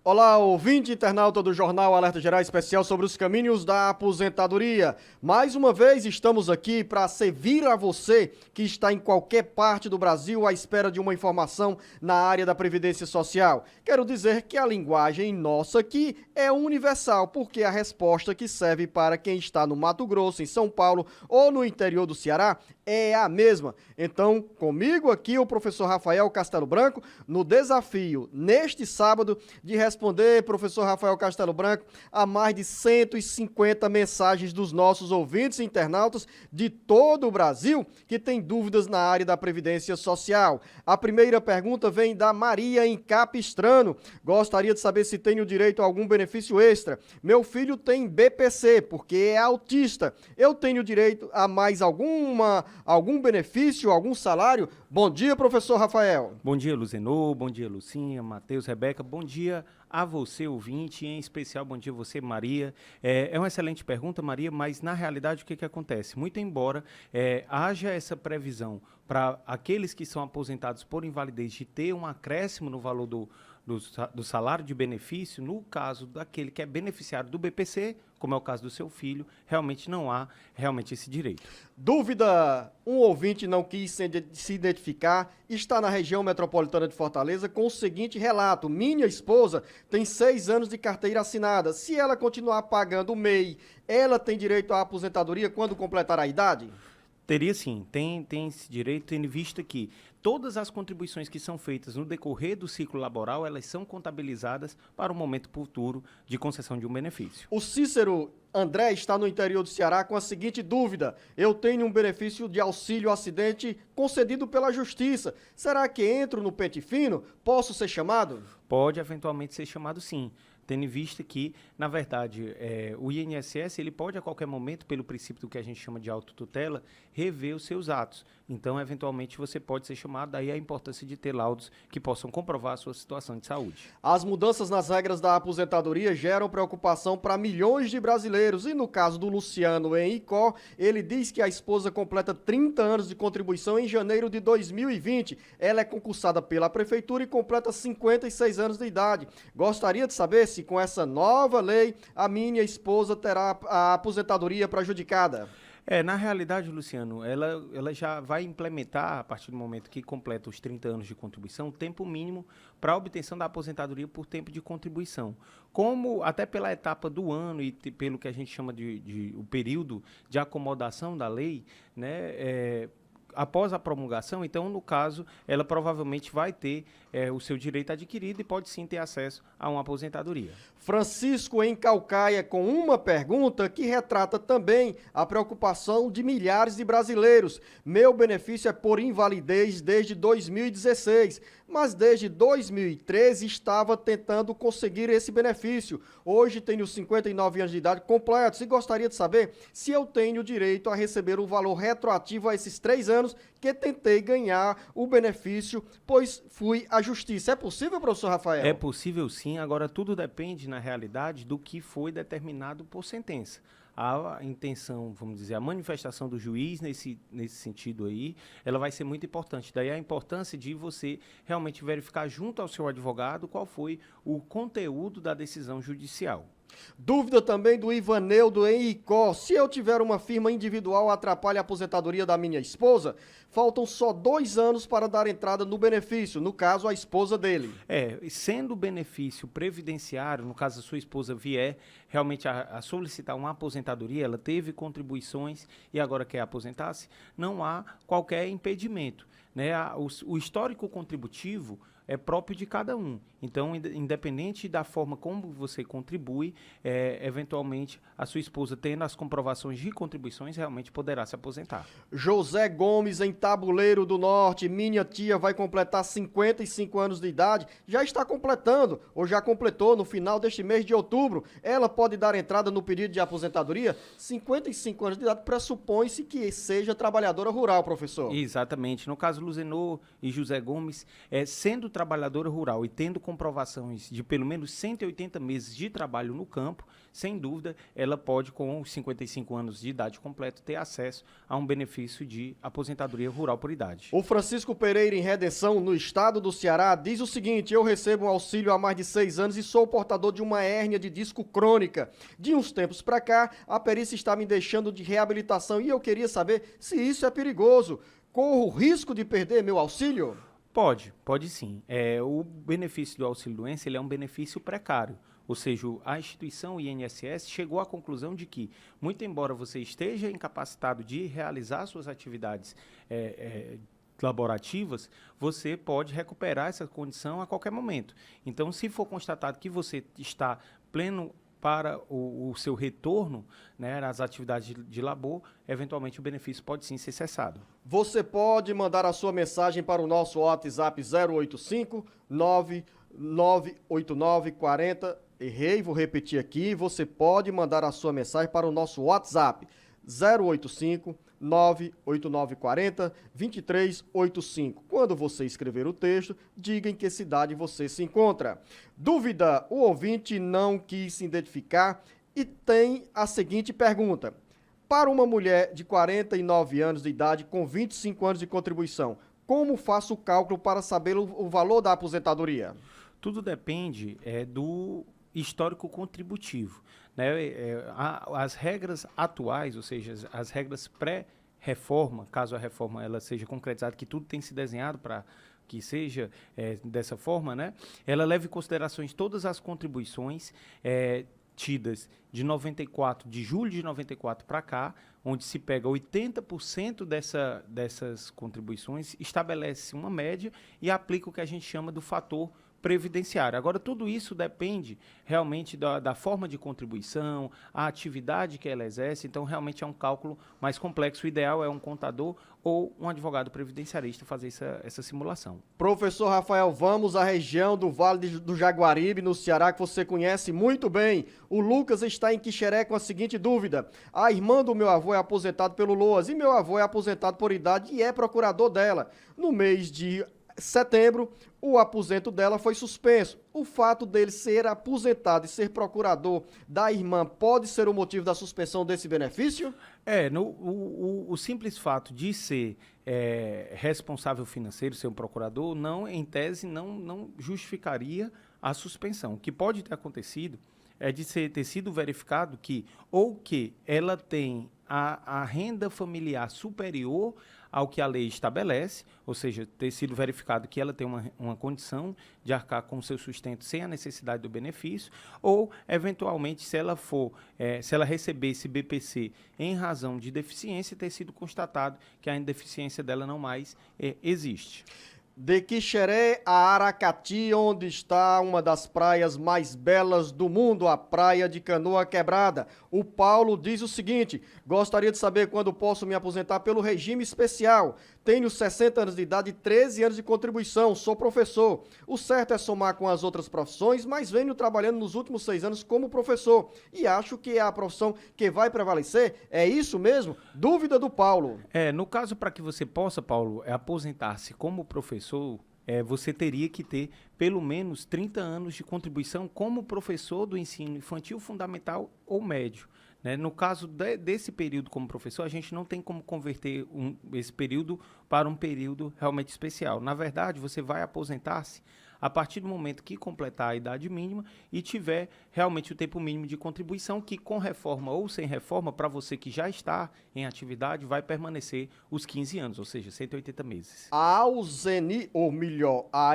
Olá, ouvinte internauta do Jornal Alerta Geral Especial sobre os caminhos da aposentadoria. Mais uma vez estamos aqui para servir a você que está em qualquer parte do Brasil à espera de uma informação na área da Previdência Social. Quero dizer que a linguagem nossa aqui é universal, porque a resposta que serve para quem está no Mato Grosso, em São Paulo ou no interior do Ceará é a mesma. Então, comigo aqui o professor Rafael Castelo Branco, no desafio, neste sábado, de responder, professor Rafael Castelo Branco, a mais de 150 mensagens dos nossos ouvintes e internautas de todo o Brasil que têm dúvidas na área da Previdência Social. A primeira pergunta vem da Maria em Capistrano. Gostaria de saber se tenho direito a algum benefício extra. Meu filho tem BPC, porque é autista. Eu tenho direito a mais algum benefício, algum salário? Bom dia, professor Rafael. Bom dia, Luzenô, bom dia, Lucinha, Matheus, Rebeca, bom dia a você, ouvinte, em especial bom dia a você, Maria. É uma excelente pergunta, Maria, mas na realidade o que acontece? Muito embora haja essa previsão para aqueles que são aposentados por invalidez de ter um acréscimo no valor do salário de benefício, no caso daquele que é beneficiário do BPC, como é o caso do seu filho, realmente não há esse direito. Dúvida, um ouvinte não quis se identificar, está na região metropolitana de Fortaleza com o seguinte relato: minha esposa tem 6 anos de carteira assinada, se ela continuar pagando o MEI, ela tem direito à aposentadoria quando completar a idade? Teria sim, tem esse direito, tendo em vista que todas as contribuições que são feitas no decorrer do ciclo laboral, elas são contabilizadas para o momento futuro de concessão de um benefício. O Cícero André está no interior do Ceará com a seguinte dúvida: eu tenho um benefício de auxílio acidente concedido pela Justiça. Será que entro no pente fino? Posso ser chamado? Pode eventualmente ser chamado sim, tendo em vista que, na verdade, o INSS ele pode a qualquer momento, pelo princípio do que a gente chama de autotutela, rever os seus atos. Então, eventualmente, você pode ser chamado, daí a importância de ter laudos que possam comprovar a sua situação de saúde. As mudanças nas regras da aposentadoria geram preocupação para milhões de brasileiros e no caso do Luciano em Icó, ele diz que a esposa completa 30 anos de contribuição em janeiro de 2020. Ela é concursada pela prefeitura e completa 56 anos de idade. Gostaria de saber se com essa nova lei a minha esposa terá a aposentadoria prejudicada. Na realidade, Luciano, ela já vai implementar, a partir do momento que completa os 30 anos de contribuição, tempo mínimo para a obtenção da aposentadoria por tempo de contribuição. Como, até pela etapa do ano e pelo que a gente chama de o período de acomodação da lei, né, após a promulgação, então, no caso, ela provavelmente vai ter o seu direito adquirido e pode sim ter acesso a uma aposentadoria. Francisco em Calcaia com uma pergunta que retrata também a preocupação de milhares de brasileiros. Meu benefício é por invalidez desde 2016, mas desde 2013 estava tentando conseguir esse benefício. Hoje tenho 59 anos de idade completos e gostaria de saber se eu tenho direito a receber o valor retroativo a esses 3 anos que tentei ganhar o benefício, pois fui à justiça. É possível, professor Rafael? É possível sim, agora tudo depende, na realidade, do que foi determinado por sentença. A intenção, vamos dizer, a manifestação do juiz nesse sentido aí, ela vai ser muito importante. Daí a importância de você realmente verificar junto ao seu advogado qual foi o conteúdo da decisão judicial. Dúvida também do Ivaneudo em Icó: se eu tiver uma firma individual, atrapalha a aposentadoria da minha esposa? Faltam só 2 anos para dar entrada no benefício, no caso, a esposa dele. Sendo benefício previdenciário, no caso a sua esposa vier realmente a solicitar uma aposentadoria, ela teve contribuições e agora quer aposentar-se, não há qualquer impedimento, né? O histórico contributivo é próprio de cada um. Então, independente da forma como você contribui, eventualmente a sua esposa, tendo as comprovações de contribuições, realmente poderá se aposentar. José Gomes, em Tabuleiro do Norte: minha tia vai completar 55 anos de idade, já está completando, ou já completou no final deste mês de outubro. Ela pode dar entrada no pedido de aposentadoria? 55 anos de idade pressupõe-se que seja trabalhadora rural, professor. Exatamente. No caso Luzenô e José Gomes, sendo trabalhadora rural e tendo comprovações de pelo menos 180 meses de trabalho no campo, sem dúvida, ela pode, com os 55 anos de idade completa, ter acesso a um benefício de aposentadoria rural por idade. O Francisco Pereira, em Redenção, no estado do Ceará, diz o seguinte: eu recebo um auxílio há mais de 6 anos e sou portador de uma hérnia de disco crônica. De uns tempos para cá, a perícia está me deixando de reabilitação e eu queria saber se isso é perigoso. Corro o risco de perder meu auxílio? Pode sim. O benefício do auxílio-doença ele é um benefício precário. Ou seja, a instituição INSS chegou à conclusão de que, muito embora você esteja incapacitado de realizar suas atividades laborativas, você pode recuperar essa condição a qualquer momento. Então, se for constatado que você está pleno para o seu retorno, né, às atividades de labor, eventualmente o benefício pode sim ser cessado. Você pode mandar a sua mensagem para o nosso WhatsApp 085 9989 40. Errei, vou repetir aqui. Você pode mandar a sua mensagem para o nosso WhatsApp 085 98940 2385. Quando você escrever o texto, diga em que cidade você se encontra. Dúvida: o ouvinte não quis se identificar e tem a seguinte pergunta: para uma mulher de 49 anos de idade com 25 anos de contribuição, como faço o cálculo para saber o valor da aposentadoria? Tudo depende do histórico contributivo, né? As regras atuais, ou seja, as regras pré-reforma, caso a reforma ela seja concretizada, que tudo tem se desenhado para que seja dessa forma, né? Ela leva em considerações todas as contribuições tidas de julho de 94 para cá, onde se pega 80% dessas contribuições, estabelece uma média e aplica o que a gente chama do fator previdenciário. Agora, tudo isso depende realmente da forma de contribuição, a atividade que ela exerce, então realmente é um cálculo mais complexo. O ideal é um contador ou um advogado previdenciarista fazer essa simulação. Professor Rafael, vamos à região do Vale do Jaguaribe, no Ceará, que você conhece muito bem. O Lucas está em Quixeré com a seguinte dúvida: a irmã do meu avô é aposentado pelo LOAS e meu avô é aposentado por idade e é procurador dela. No mês de setembro, o aposento dela foi suspenso. O fato dele ser aposentado e ser procurador da irmã pode ser o motivo da suspensão desse benefício? O simples fato de ser responsável financeiro, ser um procurador, não, em tese, não justificaria a suspensão. O que pode ter acontecido é de ter sido verificado que ela tem a renda familiar superior ao que a lei estabelece, ou seja, ter sido verificado que ela tem uma condição de arcar com o seu sustento sem a necessidade do benefício, ou, eventualmente, se ela receber esse BPC em razão de deficiência, ter sido constatado que a deficiência dela não mais existe. De Quixeré a Aracati, onde está uma das praias mais belas do mundo, a Praia de Canoa Quebrada. O Paulo diz o seguinte: gostaria de saber quando posso me aposentar pelo regime especial. Tenho 60 anos de idade e 13 anos de contribuição, sou professor. O certo é somar com as outras profissões, mas venho trabalhando nos últimos 6 anos como professor e acho que é a profissão que vai prevalecer. É isso mesmo? Dúvida do Paulo. No caso, para que você possa, Paulo, aposentar-se como professor, você teria que ter pelo menos 30 anos de contribuição como professor do ensino infantil, fundamental ou médio. Né? No caso desse período como professor, a gente não tem como converter esse período para um período realmente especial. Na verdade, você vai aposentar-se a partir do momento que completar a idade mínima e tiver realmente o tempo mínimo de contribuição, que com reforma ou sem reforma, para você que já está em atividade, vai permanecer os 15 anos, ou seja, 180 meses. A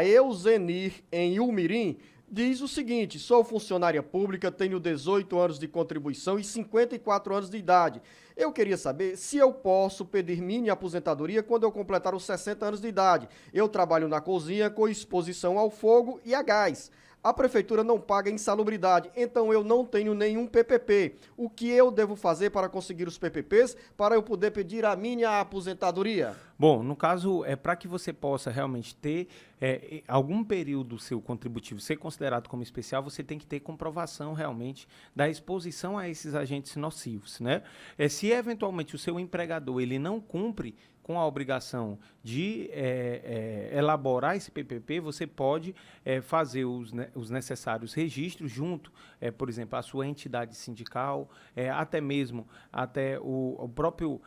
Euzenir, em Umirim, diz o seguinte: sou funcionária pública, tenho 18 anos de contribuição e 54 anos de idade. Eu queria saber se eu posso pedir mini aposentadoria quando eu completar os 60 anos de idade. Eu trabalho na cozinha com exposição ao fogo e a gás. A prefeitura não paga insalubridade, então eu não tenho nenhum PPP. O que eu devo fazer para conseguir os PPPs para eu poder pedir a minha aposentadoria? Bom, no caso, para que você possa realmente ter algum período seu contributivo ser considerado como especial, você tem que ter comprovação realmente da exposição a esses agentes nocivos, né? Se eventualmente o seu empregador ele não cumpre com a obrigação de elaborar esse PPP, você pode fazer os necessários registros junto, por exemplo, à sua entidade sindical, até mesmo o próprio,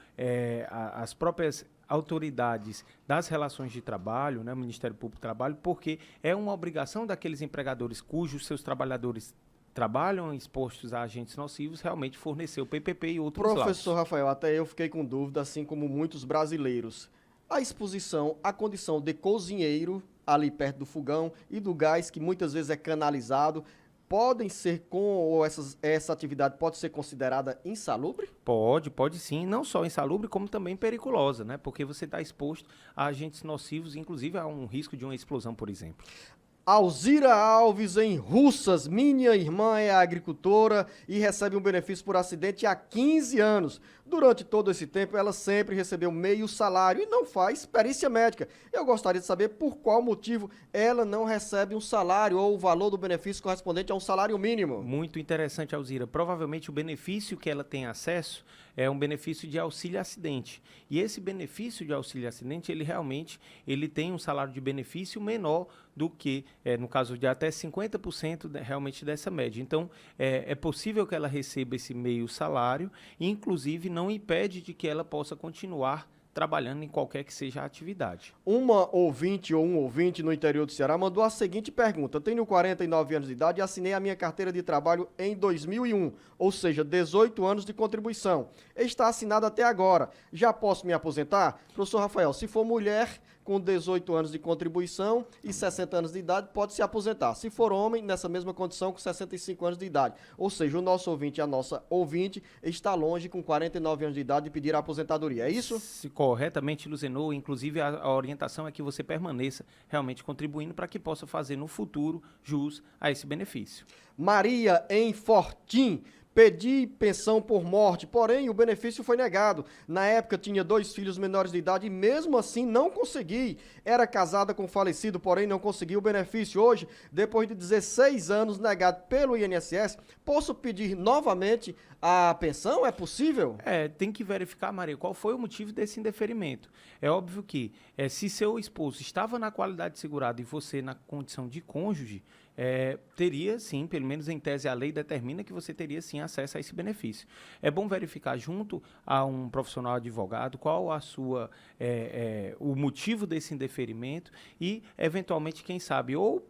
as próprias autoridades das relações de trabalho, né, o Ministério Público do Trabalho, porque é uma obrigação daqueles empregadores cujos seus trabalhadores trabalham expostos a agentes nocivos, realmente fornecer o PPP e outros laudos. Professor Rafael, até eu fiquei com dúvida, assim como muitos brasileiros. A exposição à condição de cozinheiro, ali perto do fogão, e do gás, que muitas vezes é canalizado, podem ser ou essa atividade pode ser considerada insalubre? Pode sim, não só insalubre, como também periculosa, né? Porque você está exposto a agentes nocivos, inclusive a um risco de uma explosão, por exemplo. Alzira Alves, em Russas, minha irmã é agricultora e recebe um benefício por acidente há 15 anos. Durante todo esse tempo, ela sempre recebeu meio salário e não faz perícia médica. Eu gostaria de saber por qual motivo ela não recebe um salário ou o valor do benefício correspondente a um salário mínimo. Muito interessante, Alzira. Provavelmente o benefício que ela tem acesso é um benefício de auxílio-acidente. E esse benefício de auxílio-acidente, ele tem um salário de benefício menor do que, no caso de até 50% realmente dessa média. Então, é possível que ela receba esse meio salário e, inclusive, não impede de que ela possa continuar trabalhando em qualquer que seja a atividade. Uma ouvinte ou um ouvinte no interior do Ceará mandou a seguinte pergunta: tenho 49 anos de idade e assinei a minha carteira de trabalho em 2001, ou seja, 18 anos de contribuição. Está assinado até agora. Já posso me aposentar? Professor Rafael, se for mulher com 18 anos de contribuição e 60 anos de idade, pode se aposentar. Se for homem, nessa mesma condição, com 65 anos de idade. Ou seja, o nosso ouvinte, a nossa ouvinte, está longe, com 49 anos de idade, de pedir a aposentadoria. É isso? Se corretamente, Luzenou, inclusive a orientação é que você permaneça realmente contribuindo para que possa fazer no futuro jus a esse benefício. Maria, em Fortim. Pedi pensão por morte, porém o benefício foi negado. Na época tinha 2 filhos menores de idade e mesmo assim não consegui. Era casada com falecido, porém não consegui o benefício. Hoje, depois de 16 anos negado pelo INSS, posso pedir novamente a pensão? É possível? Tem que verificar, Maria, qual foi o motivo desse indeferimento. É óbvio que se seu esposo estava na qualidade de segurado e você na condição de cônjuge, teria sim, pelo menos em tese a lei determina que você teria sim acesso a esse benefício. É bom verificar junto a um profissional advogado qual a sua, o motivo desse indeferimento e, eventualmente, quem sabe, ou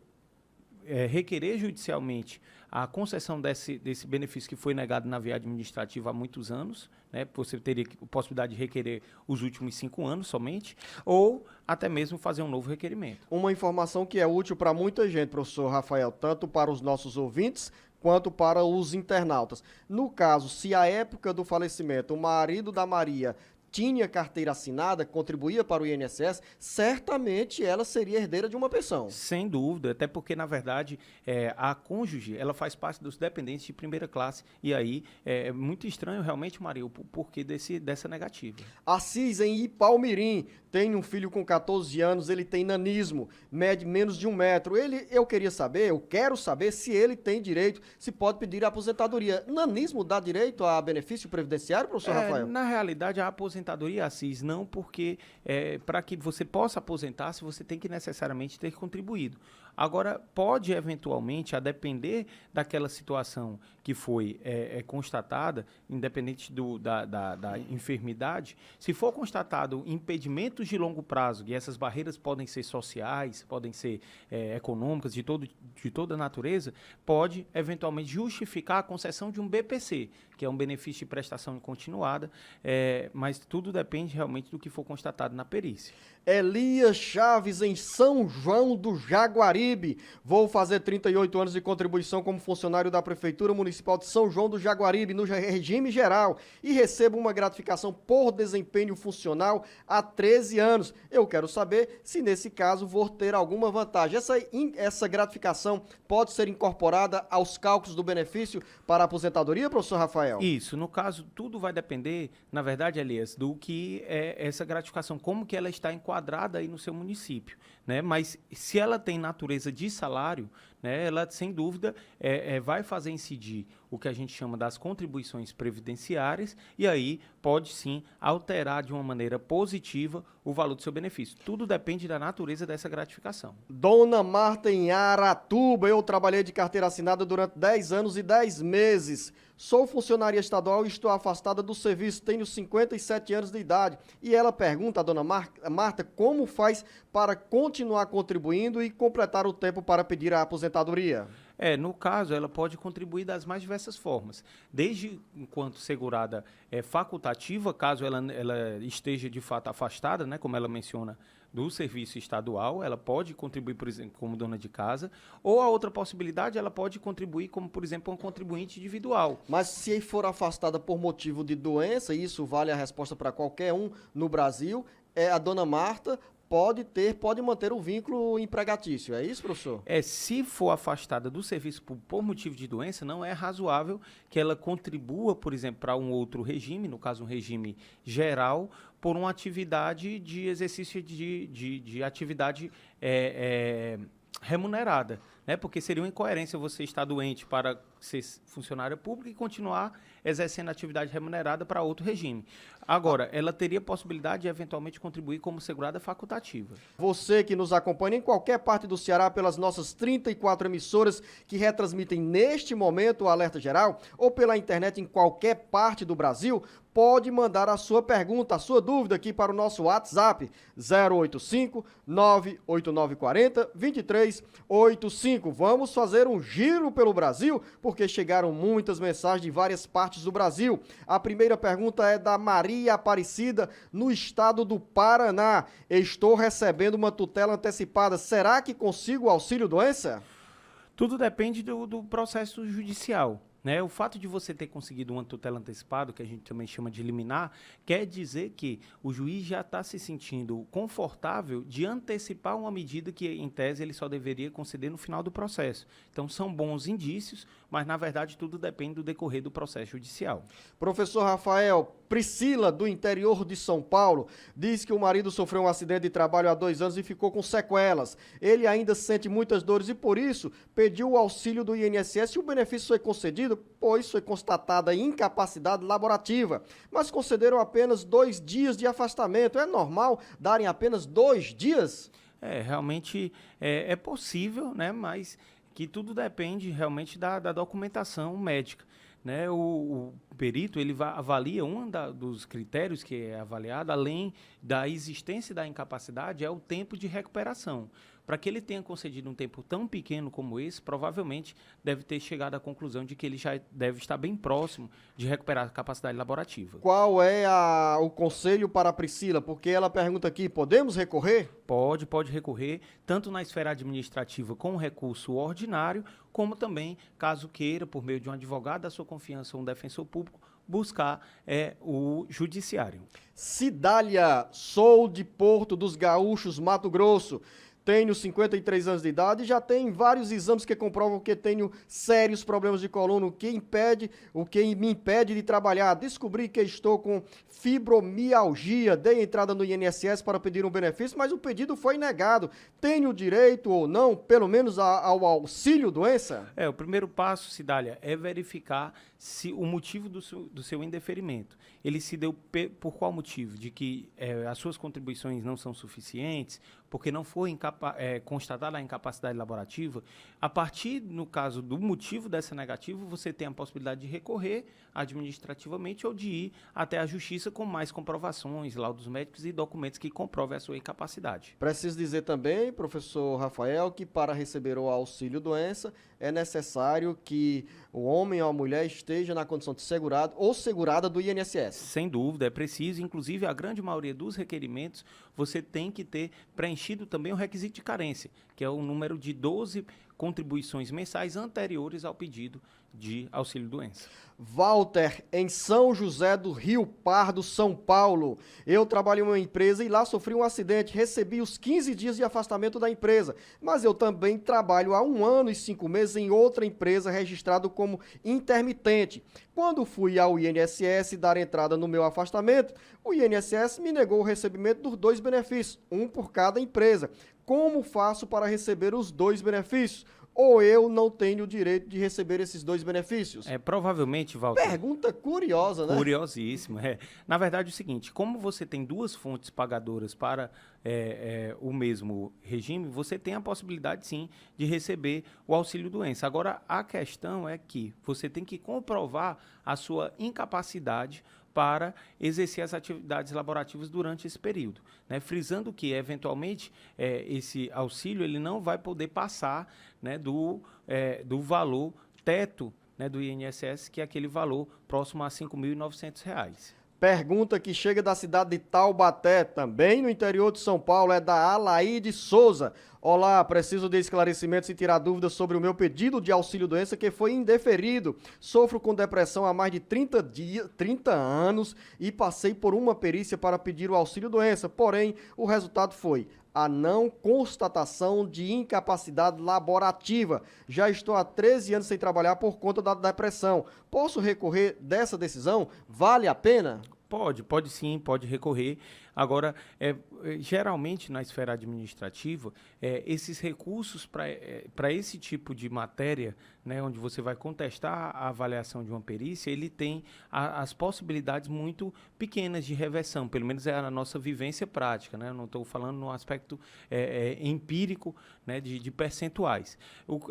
requerer judicialmente a concessão desse benefício que foi negado na via administrativa há muitos anos, né? Você teria a possibilidade de requerer os últimos 5 anos somente, ou até mesmo fazer um novo requerimento. Uma informação que é útil para muita gente, professor Rafael, tanto para os nossos ouvintes quanto para os internautas. No caso, se à época do falecimento o marido da Maria tinha carteira assinada, contribuía para o INSS, certamente ela seria herdeira de uma pensão. Sem dúvida, até porque, na verdade, a cônjuge, ela faz parte dos dependentes de primeira classe, e aí é muito estranho realmente, Maria, o porquê dessa negativa. Assis, em Ipaumirim, tem um filho com 14 anos, ele tem nanismo, mede menos de 1 metro. Eu quero saber se ele tem direito, se pode pedir a aposentadoria. Nanismo dá direito a benefício previdenciário, professor Rafael? Na realidade, a aposentadoria, Assis, não, porque para que você possa aposentar-se, você tem que necessariamente ter contribuído. Agora, pode eventualmente, a depender daquela situação que foi constatada, independente da enfermidade, se for constatado impedimentos de longo prazo, e essas barreiras podem ser sociais, podem ser econômicas, de toda natureza, pode eventualmente justificar a concessão de um BPC, que é um benefício de prestação continuada, mas tudo depende realmente do que for constatado na perícia. Elias Chaves, em São João do Jaguari. Jaguaribe. Vou fazer 38 anos de contribuição como funcionário da Prefeitura Municipal de São João do Jaguaribe, no regime geral, e recebo uma gratificação por desempenho funcional há 13 anos. Eu quero saber se, nesse caso, vou ter alguma vantagem. Essa gratificação pode ser incorporada aos cálculos do benefício para a aposentadoria, professor Rafael? Isso, no caso, tudo vai depender, na verdade, Elias, do que é essa gratificação, como que ela está enquadrada aí no seu município, né? Mas se ela tem natureza de salário, né, ela, sem dúvida, vai fazer incidir o que a gente chama das contribuições previdenciárias e aí pode, sim, alterar de uma maneira positiva o valor do seu benefício. Tudo depende da natureza dessa gratificação. Dona Marta, em Aratuba, eu trabalhei de carteira assinada durante 10 anos e 10 meses. Sou funcionária estadual e estou afastada do serviço, tenho 57 anos de idade. E ela pergunta, a dona Marta, como faz para continuar contribuindo e completar o tempo para pedir a aposentadoria? No caso, ela pode contribuir das mais diversas formas, desde enquanto segurada facultativa, caso ela esteja de fato afastada, né, como ela menciona, do serviço estadual, ela pode contribuir, por exemplo, como dona de casa, ou a outra possibilidade, ela pode contribuir como, por exemplo, um contribuinte individual. Mas se for afastada por motivo de doença, e isso vale a resposta para qualquer um no Brasil, a dona Marta pode manter o vínculo empregatício, é isso, professor? Se for afastada do serviço por motivo de doença, não é razoável que ela contribua, por exemplo, para um outro regime, no caso um regime geral, por uma atividade de exercício de atividade remunerada, né? Porque seria uma incoerência você estar doente para ser funcionária pública e continuar exercendo atividade remunerada para outro regime. Agora, ela teria possibilidade de eventualmente contribuir como segurada facultativa. Você que nos acompanha em qualquer parte do Ceará pelas nossas 34 emissoras que retransmitem neste momento o Alerta Geral ou pela internet em qualquer parte do Brasil, pode mandar a sua pergunta, a sua dúvida aqui para o nosso WhatsApp 085 98940 2385. Vamos fazer um giro pelo Brasil, porque chegaram muitas mensagens de várias partes do Brasil. A primeira pergunta é da Maria Aparecida, no estado do Paraná. Estou recebendo uma tutela antecipada. Será que consigo o auxílio-doença? Tudo depende do processo judicial, né? O fato de você ter conseguido uma tutela antecipada, que a gente também chama de liminar, quer dizer que o juiz já está se sentindo confortável de antecipar uma medida que, em tese, ele só deveria conceder no final do processo. Então, são bons indícios, mas, na verdade, tudo depende do decorrer do processo judicial. Professor Rafael, Priscila, do interior de São Paulo, diz que o marido sofreu um acidente de trabalho há 2 anos e ficou com sequelas. Ele ainda sente muitas dores e, por isso, pediu o auxílio do INSS e o benefício foi concedido, pois foi constatada incapacidade laborativa. Mas concederam apenas 2 dias de afastamento. É normal darem apenas 2 dias? Realmente é possível, né? Mas que tudo depende realmente da documentação médica, né? O perito ele avalia dos critérios que é avaliado, além da existência da incapacidade, é o tempo de recuperação. Para que ele tenha concedido um tempo tão pequeno como esse, provavelmente deve ter chegado à conclusão de que ele já deve estar bem próximo de recuperar a capacidade laborativa. Qual é o conselho para a Priscila? Porque ela pergunta aqui, podemos recorrer? Pode recorrer, tanto na esfera administrativa com recurso ordinário, como também, caso queira, por meio de um advogado da sua confiança ou um defensor público, buscar o judiciário. Cidália, sou de Porto dos Gaúchos, Mato Grosso. Tenho 53 anos de idade e já tenho vários exames que comprovam que tenho sérios problemas de coluna, o que me impede de trabalhar. Descobri que estou com fibromialgia, dei entrada no INSS para pedir um benefício, mas o pedido foi negado. Tenho direito ou não, pelo menos ao auxílio-doença? O primeiro passo, Cidália, é verificar se o motivo do seu indeferimento. Ele se deu por qual motivo? De que as suas contribuições não são suficientes, porque não foi constatada a incapacidade laborativa. A partir, no caso do motivo dessa negativa, você tem a possibilidade de recorrer administrativamente ou de ir até a justiça com mais comprovações, laudos médicos e documentos que comprovem a sua incapacidade. Preciso dizer também, professor Rafael, que para receber o auxílio-doença é necessário que o homem ou a mulher esteja na condição de segurado ou segurada do INSS. Sem dúvida, é preciso. Inclusive, a grande maioria dos requerimentos, você tem que ter preenchido também o requisito de carência, que é o número de 12 contribuições mensais anteriores ao pedido de auxílio-doença. Walter, em São José do Rio Pardo, São Paulo. Eu trabalho em uma empresa e lá sofri um acidente. Recebi os 15 dias de afastamento da empresa, mas eu também trabalho há 1 ano e 5 meses em outra empresa registrado como intermitente. Quando fui ao INSS dar entrada no meu afastamento, o INSS me negou o recebimento dos 2 benefícios, um por cada empresa. Como faço para receber os 2 benefícios? Ou eu não tenho o direito de receber esses 2 benefícios? Provavelmente, Walter. Pergunta curiosa, né? Curiosíssimo. Na verdade, é o seguinte, como você tem 2 fontes pagadoras para o mesmo regime, você tem a possibilidade, sim, de receber o auxílio-doença. Agora, a questão é que você tem que comprovar a sua incapacidade para exercer as atividades laborativas durante esse período, né? Frisando que, eventualmente, esse auxílio ele não vai poder passar, né, do valor teto, né, do INSS, que é aquele valor próximo a R$ 5.900. Pergunta que chega da cidade de Taubaté, também no interior de São Paulo, é da Alaide Souza. Olá, preciso de esclarecimentos e tirar dúvidas sobre o meu pedido de auxílio-doença que foi indeferido. Sofro com depressão há mais de 30 anos e passei por uma perícia para pedir o auxílio-doença, porém o resultado foi a não constatação de incapacidade laborativa. Já estou há 13 anos sem trabalhar por conta da depressão. Posso recorrer dessa decisão? Vale a pena? Pode sim, pode recorrer. Agora, geralmente na esfera administrativa, esses recursos para esse tipo de matéria, né, onde você vai contestar a avaliação de uma perícia, ele tem as possibilidades muito pequenas de reversão, pelo menos é a nossa vivência prática, né? Eu não estou falando no aspecto empírico, né, de percentuais.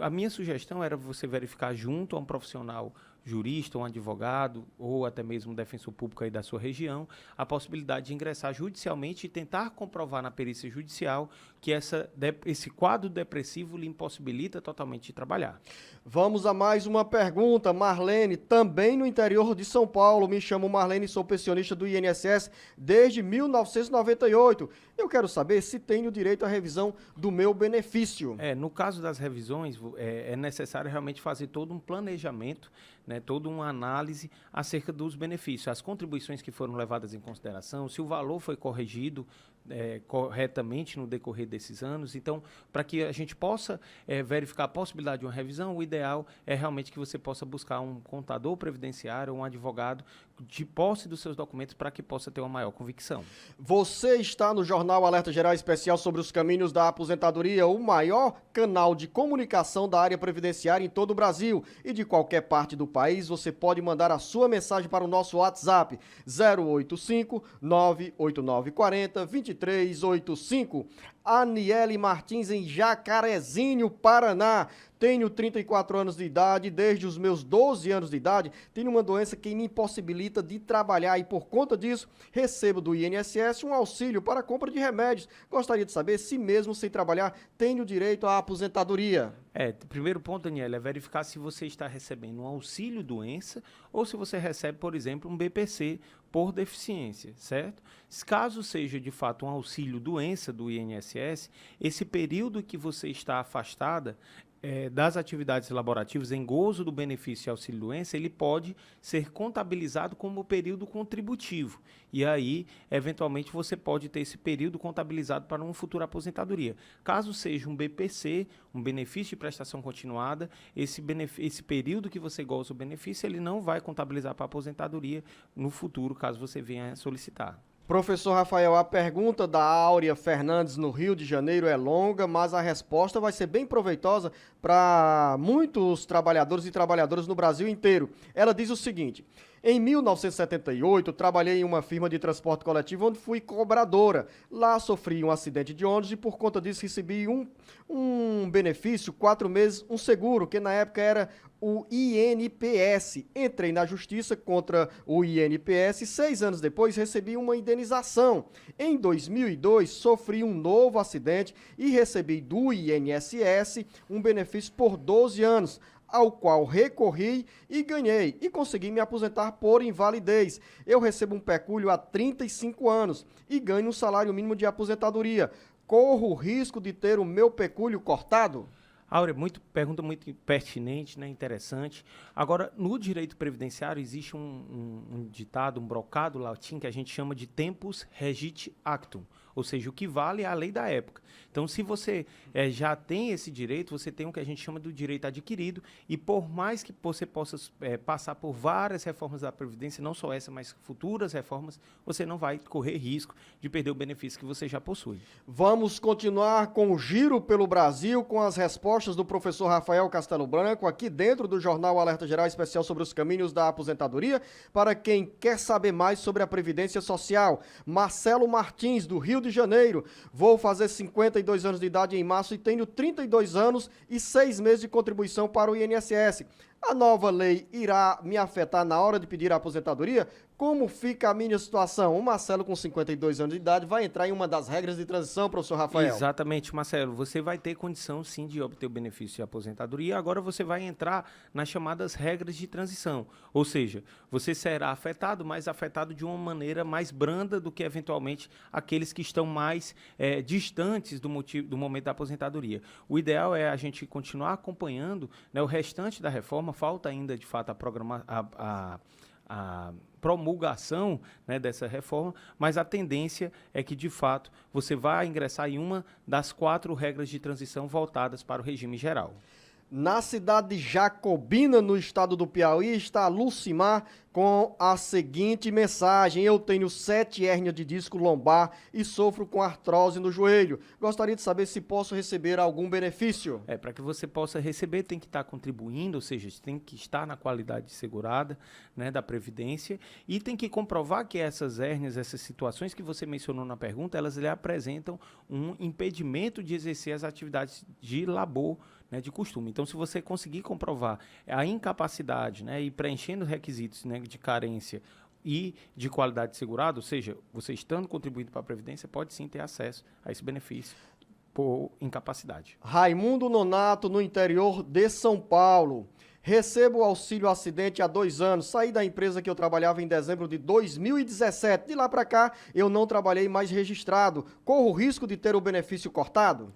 A minha sugestão era você verificar junto a um profissional jurista, um advogado ou até mesmo um defensor público aí da sua região, a possibilidade de ingressar judicialmente e tentar comprovar na perícia judicial que esse quadro depressivo lhe impossibilita totalmente de trabalhar. Vamos a mais uma pergunta. Marlene, também no interior de São Paulo. Me chamo Marlene, sou pensionista do INSS desde 1998. Eu quero saber se tenho direito à revisão do meu benefício. No caso das revisões, é necessário realmente fazer todo um planejamento, né, toda uma análise acerca dos benefícios, as contribuições que foram levadas em consideração, se o valor foi corrigido corretamente no decorrer desses anos. Então, para que a gente possa verificar a possibilidade de uma revisão, o ideal é realmente que você possa buscar um contador previdenciário, um advogado de posse dos seus documentos para que possa ter uma maior convicção. Você está no Jornal Alerta Geral Especial sobre os caminhos da aposentadoria, o maior canal de comunicação da área previdenciária em todo o Brasil e de qualquer parte do país. Você pode mandar a sua mensagem para o nosso WhatsApp 085 98940 2385. Aniele Martins, em Jacarezinho, Paraná. Tenho 34 anos de idade, desde os meus 12 anos de idade, tenho uma doença que me impossibilita de trabalhar e, por conta disso, recebo do INSS um auxílio para a compra de remédios. Gostaria de saber se, mesmo sem trabalhar, tenho direito à aposentadoria. Primeiro ponto, Daniela, é verificar se você está recebendo um auxílio-doença ou se você recebe, por exemplo, um BPC por deficiência, certo? Caso seja, de fato, um auxílio-doença do INSS, esse período que você está afastada das atividades laborativas em gozo do benefício de auxílio-doença, ele pode ser contabilizado como período contributivo. E aí, eventualmente, você pode ter esse período contabilizado para uma futura aposentadoria. Caso seja um BPC, um benefício de prestação continuada, esse período que você goza do benefício, ele não vai contabilizar para a aposentadoria no futuro, caso você venha solicitar. Professor Rafael, a pergunta da Áurea Fernandes no Rio de Janeiro é longa, mas a resposta vai ser bem proveitosa para muitos trabalhadores e trabalhadoras no Brasil inteiro. Ela diz o seguinte: em 1978, trabalhei em uma firma de transporte coletivo onde fui cobradora. Lá sofri um acidente de ônibus e por conta disso recebi um benefício, 4 meses, um seguro, que na época era o INPS. Entrei na justiça contra o INPS e 6 anos depois recebi uma indenização. Em 2002, sofri um novo acidente e recebi do INSS um benefício benefício por 12 anos, ao qual recorri e ganhei, e consegui me aposentar por invalidez. Eu recebo um pecúlio há 35 anos e ganho um salário mínimo de aposentadoria. Corro o risco de ter o meu pecúlio cortado? Áurea, pergunta muito pertinente, né, interessante. Agora, no direito previdenciário existe um ditado, um brocado latim que a gente chama de tempus regit actum, ou seja, o que vale é a lei da época. Então, se você já tem esse direito, você tem o que a gente chama do direito adquirido, e por mais que você possa passar por várias reformas da Previdência, não só essa, mas futuras reformas, você não vai correr risco de perder o benefício que você já possui. Vamos continuar com o Giro pelo Brasil, com as respostas do professor Rafael Castelo Branco, aqui dentro do Jornal Alerta Geral Especial sobre os caminhos da aposentadoria, para quem quer saber mais sobre a Previdência Social. Marcelo Martins, do Rio de Janeiro. Vou fazer 52 anos de idade em março e tenho 32 anos e 6 meses de contribuição para o INSS. A nova lei irá me afetar na hora de pedir a aposentadoria? Como fica a minha situação? O Marcelo, com 52 anos de idade, vai entrar em uma das regras de transição, professor Rafael. Exatamente, Marcelo. Você vai ter condição, sim, de obter o benefício de aposentadoria. Agora você vai entrar nas chamadas regras de transição. Ou seja, você será afetado, mas afetado de uma maneira mais branda do que, eventualmente, aqueles que estão mais distantes do momento da aposentadoria. O ideal é a gente continuar acompanhando, né, o restante da reforma. Falta ainda, de fato, a promulgação, né, dessa reforma, mas a tendência é que, de fato, você vai ingressar em uma das 4 regras de transição voltadas para o regime geral. Na cidade de Jacobina, no estado do Piauí, está Lucimar com a seguinte mensagem: eu tenho 7 hérnias de disco lombar e sofro com artrose no joelho. Gostaria de saber se posso receber algum benefício. Para que você possa receber, tem que estar contribuindo, ou seja, tem que estar na qualidade segurada, né, da Previdência, e tem que comprovar que essas hérnias, essas situações que você mencionou na pergunta, elas lhe apresentam um impedimento de exercer as atividades de labor, né, de costume. Então, se você conseguir comprovar a incapacidade, né, e preenchendo os requisitos, né, de carência e de qualidade segurada, ou seja, você estando contribuindo para a Previdência, pode sim ter acesso a esse benefício por incapacidade. Raimundo Nonato, no interior de São Paulo. Recebo o auxílio acidente há 2 anos. Saí da empresa que eu trabalhava em dezembro de 2017. De lá para cá, eu não trabalhei mais registrado. Corro o risco de ter o benefício cortado?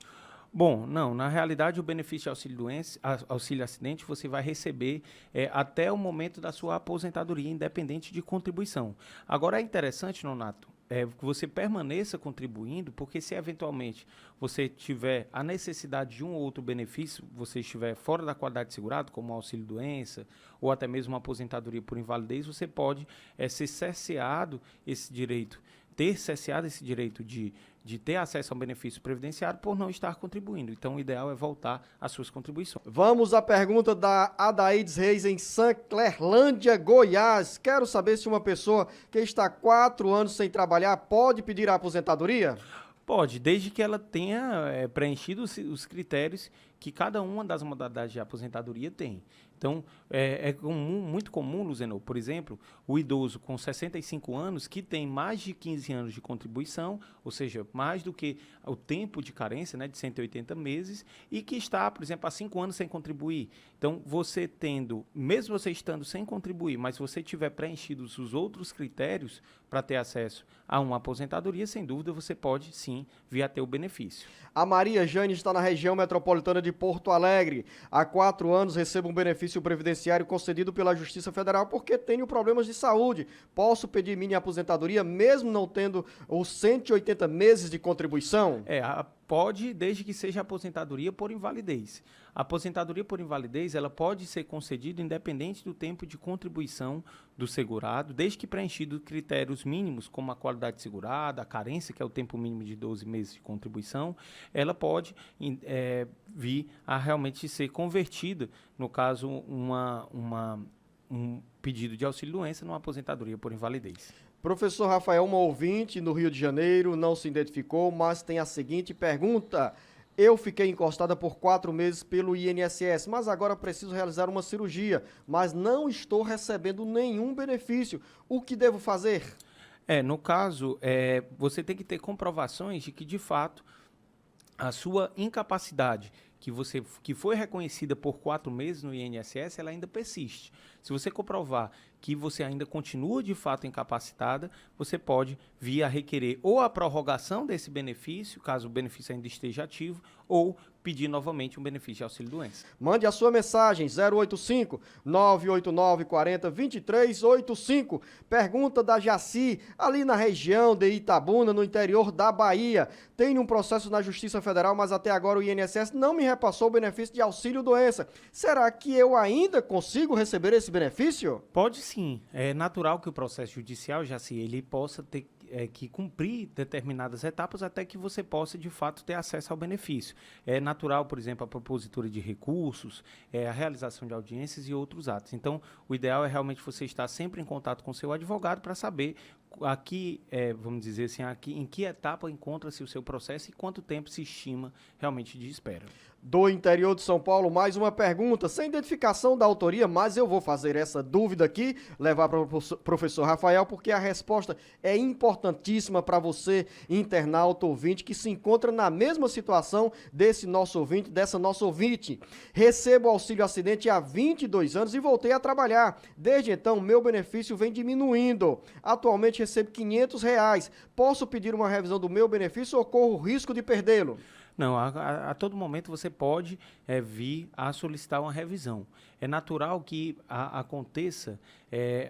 Bom, não, na realidade o benefício auxílio acidente você vai receber até o momento da sua aposentadoria, independente de contribuição. Agora é interessante, Nonato, que você permaneça contribuindo, porque se eventualmente você tiver a necessidade de um ou outro benefício, você estiver fora da qualidade segurada, como auxílio doença, ou até mesmo uma aposentadoria por invalidez, você pode ser cerceado esse direito, ter cerceado esse direito de ter acesso ao benefício previdenciário por não estar contribuindo. Então, o ideal é voltar às suas contribuições. Vamos à pergunta da Adaides Reis, em Sanclerlândia, Goiás. Quero saber se uma pessoa que está 4 anos sem trabalhar pode pedir a aposentadoria? Pode, desde que ela tenha preenchido os critérios que cada uma das modalidades de aposentadoria tem. Então, muito comum, Luzenor, por exemplo, o idoso com 65 anos que tem mais de 15 anos de contribuição, ou seja, mais do que o tempo de carência, né, de 180 meses, e que está, por exemplo, há 5 anos sem contribuir. Então, você tendo, mesmo você estando sem contribuir, mas você tiver preenchido os outros critérios para ter acesso a uma aposentadoria, sem dúvida, você pode, sim, vir a ter o benefício. A Maria Jane está na região metropolitana de Porto Alegre. Há 4 anos recebo um benefício previdenciário concedido pela Justiça Federal porque tenho problemas de saúde. Posso pedir minha aposentadoria mesmo não tendo os 180 meses de contribuição? Pode, desde que seja aposentadoria por invalidez. A aposentadoria por invalidez, ela pode ser concedida independente do tempo de contribuição do segurado, desde que preenchido critérios mínimos, como a qualidade segurada, a carência, que é o tempo mínimo de 12 meses de contribuição, ela pode vir a realmente ser convertida, no caso, um pedido de auxílio-doença numa aposentadoria por invalidez. Professor Rafael, uma ouvinte no Rio de Janeiro, não se identificou, mas tem a seguinte pergunta. Eu fiquei encostada por 4 meses pelo INSS, mas agora preciso realizar uma cirurgia, mas não estou recebendo nenhum benefício. O que devo fazer? No caso, você tem que ter comprovações de que, de fato, a sua incapacidade, que foi reconhecida por 4 meses no INSS, ela ainda persiste. Se você comprovar que você ainda continua de fato incapacitada, você pode vir a requerer ou a prorrogação desse benefício, caso o benefício ainda esteja ativo, ou pedir novamente um benefício de auxílio-doença. Mande a sua mensagem, 085 989 40 2385. Pergunta da Jaci, ali na região de Itabuna, no interior da Bahia. Tem um processo na Justiça Federal, mas até agora o INSS não me repassou o benefício de auxílio-doença. Será que eu ainda consigo receber esse benefício? Pode sim. É natural que o processo judicial, Jaci, ele possa ter que cumprir determinadas etapas até que você possa, de fato, ter acesso ao benefício. É natural, por exemplo, a propositura de recursos, a realização de audiências e outros atos. Então, o ideal é realmente você estar sempre em contato com o seu advogado para saber aqui, vamos dizer assim, aqui, em que etapa encontra-se o seu processo e quanto tempo se estima realmente de espera. Do interior de São Paulo, mais uma pergunta, sem identificação da autoria, mas eu vou fazer essa dúvida aqui, levar para o professor Rafael, porque a resposta é importantíssima para você, internauta ouvinte, que se encontra na mesma situação desse nosso ouvinte, dessa nossa ouvinte. Recebo auxílio acidente há 22 anos e voltei a trabalhar. Desde então, meu benefício vem diminuindo. Atualmente recebo R$ 500. Posso pedir uma revisão do meu benefício ou corro o risco de perdê-lo? Não, a todo momento você pode vir a solicitar uma revisão. É natural que aconteça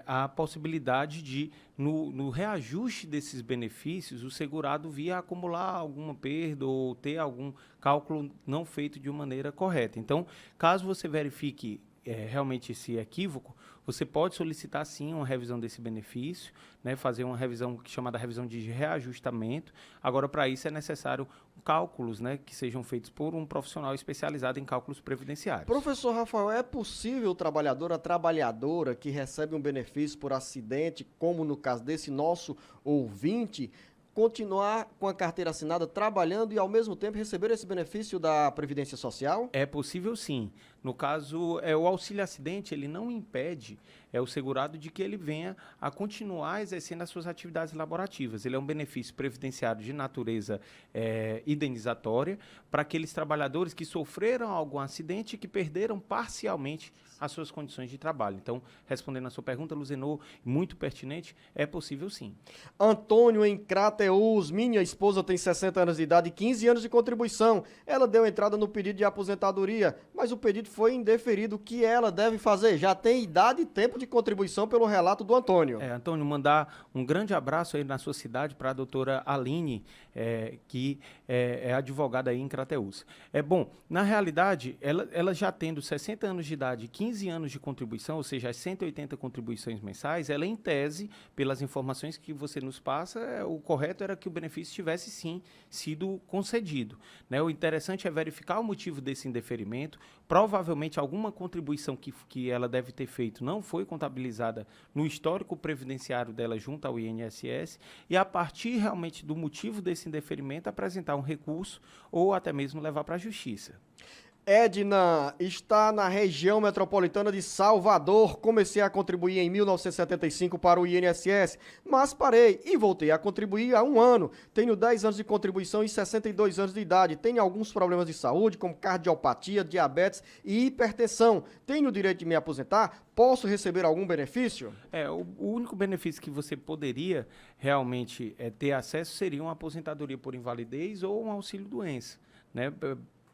a possibilidade de, no reajuste desses benefícios, o segurado vir a acumular alguma perda ou ter algum cálculo não feito de uma maneira correta. Então, caso você verifique realmente esse equívoco, você pode solicitar sim uma revisão desse benefício, né, fazer uma revisão chamada revisão de reajustamento. Agora, para isso é necessário cálculos, né, que sejam feitos por um profissional especializado em cálculos previdenciários. Professor Rafael, é possível o trabalhador, a trabalhadora que recebe um benefício por acidente, como no caso desse nosso ouvinte, continuar com a carteira assinada trabalhando e ao mesmo tempo receber esse benefício da Previdência Social? É possível sim. No caso, o auxílio acidente, ele não impede o segurado de que ele venha a continuar exercendo as suas atividades laborativas. Ele é um benefício previdenciário de natureza indenizatória para aqueles trabalhadores que sofreram algum acidente e que perderam parcialmente as suas condições de trabalho. Então, respondendo a sua pergunta, Luzenor, muito pertinente, é possível sim. Antônio, em Crateús, minha esposa tem 60 anos de idade e 15 anos de contribuição. Ela deu entrada no pedido de aposentadoria, mas o pedido foi indeferido. O que ela deve fazer? Já tem idade e tempo de contribuição pelo relato do Antônio. Antônio, mandar um grande abraço aí na sua cidade para a doutora Aline, que é advogada aí em Crateús. Bom, na realidade, ela já tendo 60 anos de idade e 15 anos de contribuição, ou seja, as 180 contribuições mensais, ela em tese, pelas informações que você nos passa, o correto era que o benefício tivesse sim sido concedido, né? O interessante é verificar o motivo desse indeferimento. Provavelmente alguma contribuição que ela deve ter feito não foi contabilizada no histórico previdenciário dela junto ao INSS e a partir realmente do motivo desse indeferimento apresentar um recurso ou até mesmo levar para a justiça. Edna está na região metropolitana de Salvador. Comecei a contribuir em 1975 para o INSS, mas parei e voltei a contribuir há 1 ano. Tenho 10 anos de contribuição e 62 anos de idade. Tenho alguns problemas de saúde, como cardiopatia, diabetes e hipertensão. Tenho o direito de me aposentar? Posso receber algum benefício? O único benefício que você poderia realmente ter acesso seria uma aposentadoria por invalidez ou um auxílio-doença, né?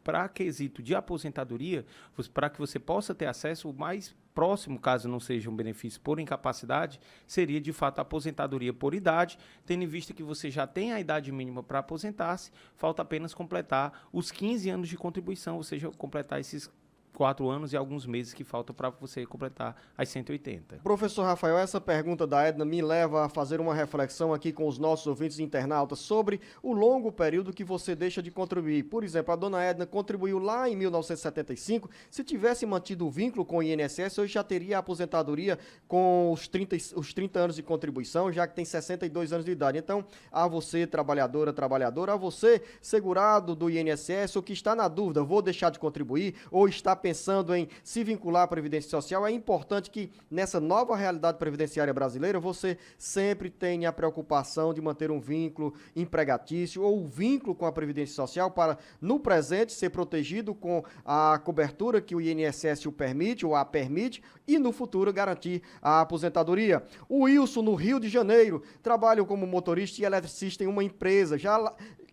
Para quesito de aposentadoria, para que você possa ter acesso, o mais próximo, caso não seja um benefício por incapacidade, seria de fato a aposentadoria por idade, tendo em vista que você já tem a idade mínima para aposentar-se, falta apenas completar os 15 anos de contribuição, ou seja, completar esses 4 anos e alguns meses que faltam para você completar as 180. Professor Rafael, essa pergunta da Edna me leva a fazer uma reflexão aqui com os nossos ouvintes internautas sobre o longo período que você deixa de contribuir. Por exemplo, a dona Edna contribuiu lá em 1975. Se tivesse mantido o vínculo com o INSS, hoje já teria a aposentadoria com os 30 anos de contribuição, já que tem 62 anos de idade. Então, a você, trabalhadora, a você, segurado do INSS, ou que está na dúvida, vou deixar de contribuir ou está pensando pensando em se vincular à Previdência Social, é importante que nessa nova realidade previdenciária brasileira você sempre tenha a preocupação de manter um vínculo empregatício ou um vínculo com a Previdência Social para, no presente, ser protegido com a cobertura que o INSS o permite ou a permite e, no futuro, garantir a aposentadoria. O Wilson, no Rio de Janeiro, trabalha como motorista e eletricista em uma empresa.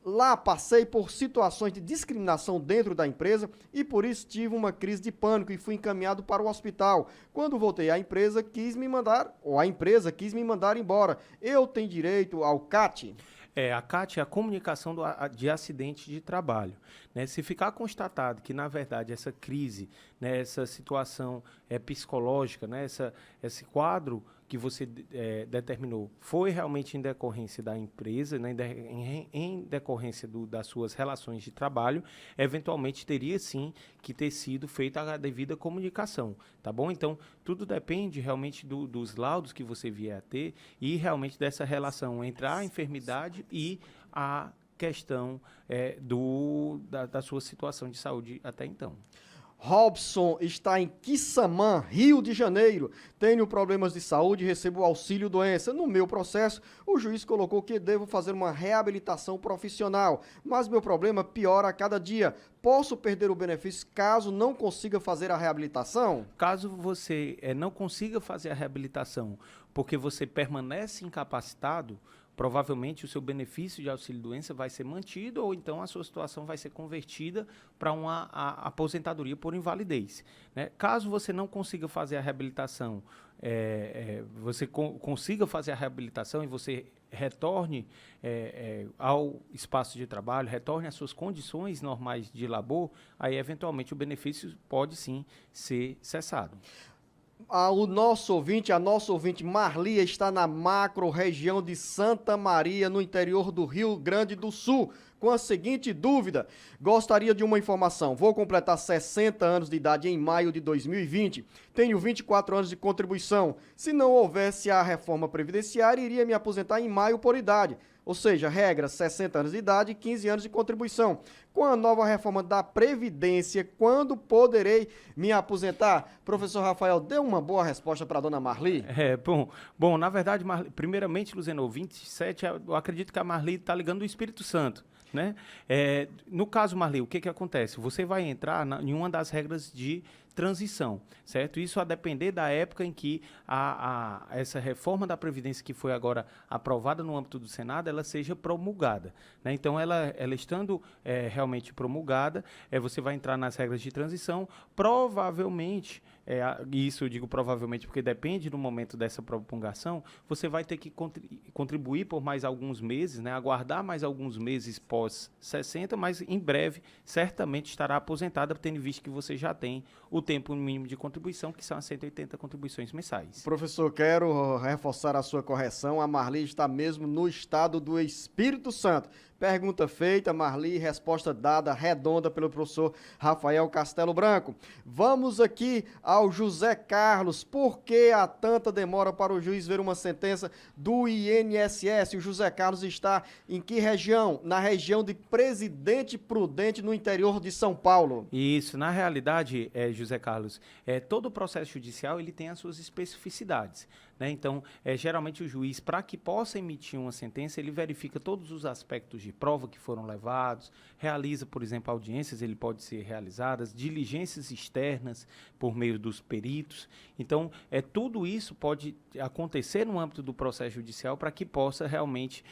Lá passei por situações de discriminação dentro da empresa e por isso tive uma crise de pânico e fui encaminhado para o hospital. Quando voltei, a empresa quis me mandar embora. Eu tenho direito ao CAT? A CAT é a comunicação de acidente de trabalho. Né? Se ficar constatado que, na verdade, essa crise, né, essa situação psicológica, né, esse quadro que você determinou foi realmente em decorrência da empresa, né, em decorrência das suas relações de trabalho, eventualmente teria sim que ter sido feita a devida comunicação, tá bom? Então, tudo depende realmente dos laudos que você vier a ter e realmente dessa relação entre a enfermidade e a questão da sua situação de saúde até então. Robson está em Quissamã, Rio de Janeiro. Tenho problemas de saúde e recebo auxílio doença. No meu processo, o juiz colocou que devo fazer uma reabilitação profissional, mas meu problema piora a cada dia. Posso perder o benefício caso não consiga fazer a reabilitação? Caso você não consiga fazer a reabilitação porque você permanece incapacitado, provavelmente o seu benefício de auxílio-doença vai ser mantido ou então a sua situação vai ser convertida para uma aposentadoria por invalidez. Né? Caso você não consiga fazer a reabilitação, consiga fazer a reabilitação e você retorne ao espaço de trabalho, retorne às suas condições normais de labor, aí eventualmente o benefício pode sim ser cessado. A nossa ouvinte Marlia está na macro-região de Santa Maria, no interior do Rio Grande do Sul, com a seguinte dúvida. Gostaria de uma informação. Vou completar 60 anos de idade em maio de 2020. Tenho 24 anos de contribuição. Se não houvesse a reforma previdenciária, iria me aposentar em maio por idade. Ou seja, regra, 60 anos de idade e 15 anos de contribuição. Com a nova reforma da Previdência, quando poderei me aposentar? Professor Rafael, dê uma boa resposta para a dona Marli. Bom, na verdade, primeiramente, Luziano, 27, eu acredito que a Marli está ligando do Espírito Santo. Né? No caso, Marli, o que acontece? Você vai entrar em uma das regras de transição, certo? Isso a depender da época em que essa reforma da Previdência que foi agora aprovada no âmbito do Senado, ela seja promulgada. Né? Então, ela estando realmente promulgada, você vai entrar nas regras de transição, provavelmente, isso eu digo provavelmente porque depende do momento dessa promulgação, você vai ter que contribuir por mais alguns meses, né? Aguardar mais alguns meses pós 60, mas em breve certamente estará aposentada, tendo visto que você já tem o tempo mínimo de contribuição, que são as 180 contribuições mensais. Professor, quero reforçar a sua correção. A Marli está mesmo no estado do Espírito Santo. Pergunta feita, Marli, resposta dada, redonda pelo professor Rafael Castelo Branco. Vamos aqui ao José Carlos. Por que há tanta demora para o juiz ver uma sentença do INSS? O José Carlos está em que região? Na região de Presidente Prudente, no interior de São Paulo. Isso, na realidade, José Carlos, todo o processo judicial ele tem as suas especificidades. Né? Então, geralmente o juiz, para que possa emitir uma sentença, ele verifica todos os aspectos de prova que foram levados, realiza, por exemplo, audiências, ele pode ser realizadas, diligências externas por meio dos peritos. Então, tudo isso pode acontecer no âmbito do processo judicial para que possa realmente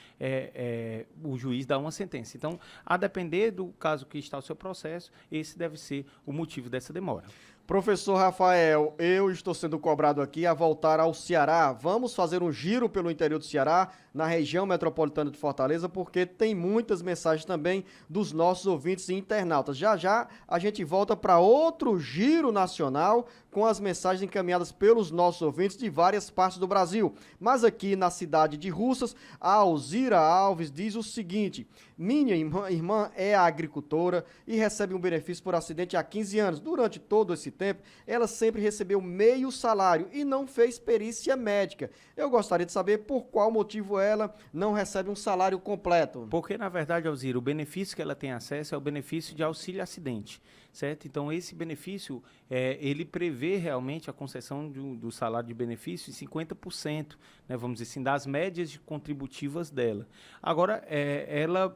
o juiz dar uma sentença. Então, a depender do caso que está o seu processo, esse deve ser o motivo dessa demora. Professor Rafael, eu estou sendo cobrado aqui a voltar ao Ceará. Vamos fazer um giro pelo interior do Ceará, na região metropolitana de Fortaleza, porque tem muitas mensagens também dos nossos ouvintes e internautas. Já já a gente volta para outro giro nacional com as mensagens encaminhadas pelos nossos ouvintes de várias partes do Brasil. Mas aqui na cidade de Russas, a Alzira Alves diz o seguinte: minha irmã é agricultora e recebe um benefício por acidente há 15 anos. Durante todo esse tempo, ela sempre recebeu meio salário e não fez perícia médica. Eu gostaria de saber por qual motivo ela não recebe um salário completo. Porque, na verdade, Alzira, o benefício que ela tem acesso é o benefício de auxílio acidente, certo? Então, esse benefício, ele prevê realmente a concessão do salário de benefício em 50%, né, vamos dizer assim, das médias contributivas dela. Agora, ela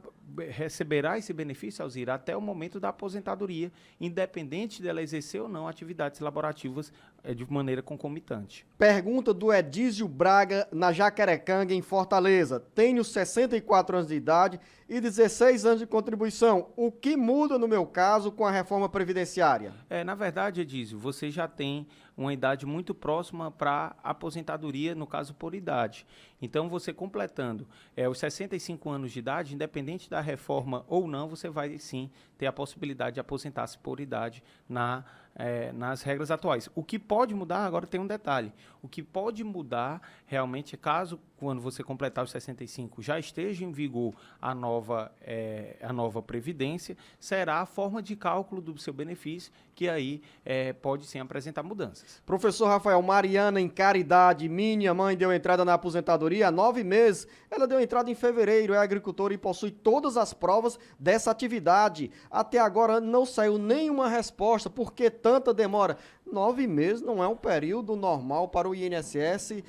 receberá esse benefício, Alzira, até o momento da aposentadoria, independente dela exercer ou não atividades laborativas de maneira concomitante. Pergunta do Edísio Braga, na Jacarecanga, em Fortaleza. Tenho 64 anos de idade e 16 anos de contribuição. O que muda no meu caso com a reforma previdenciária? Na verdade, Edísio, você já tem uma idade muito próxima para aposentadoria, no caso por idade. Então, você completando os 65 anos de idade, independente da reforma ou não, você vai sim ter a possibilidade de aposentar-se por idade nas regras atuais. O que pode mudar, agora tem um detalhe, o que pode mudar realmente, caso quando você completar os 65 já esteja em vigor a nova Previdência, será a forma de cálculo do seu benefício, que aí pode sim apresentar mudanças. Professor Rafael, Mariana, em Caridade, minha mãe deu entrada na aposentadoria há 9 meses. Ela deu entrada em fevereiro, é agricultora e possui todas as provas dessa atividade. Até agora não saiu nenhuma resposta. Por que tanta demora? 9 meses não é um período normal para o INSS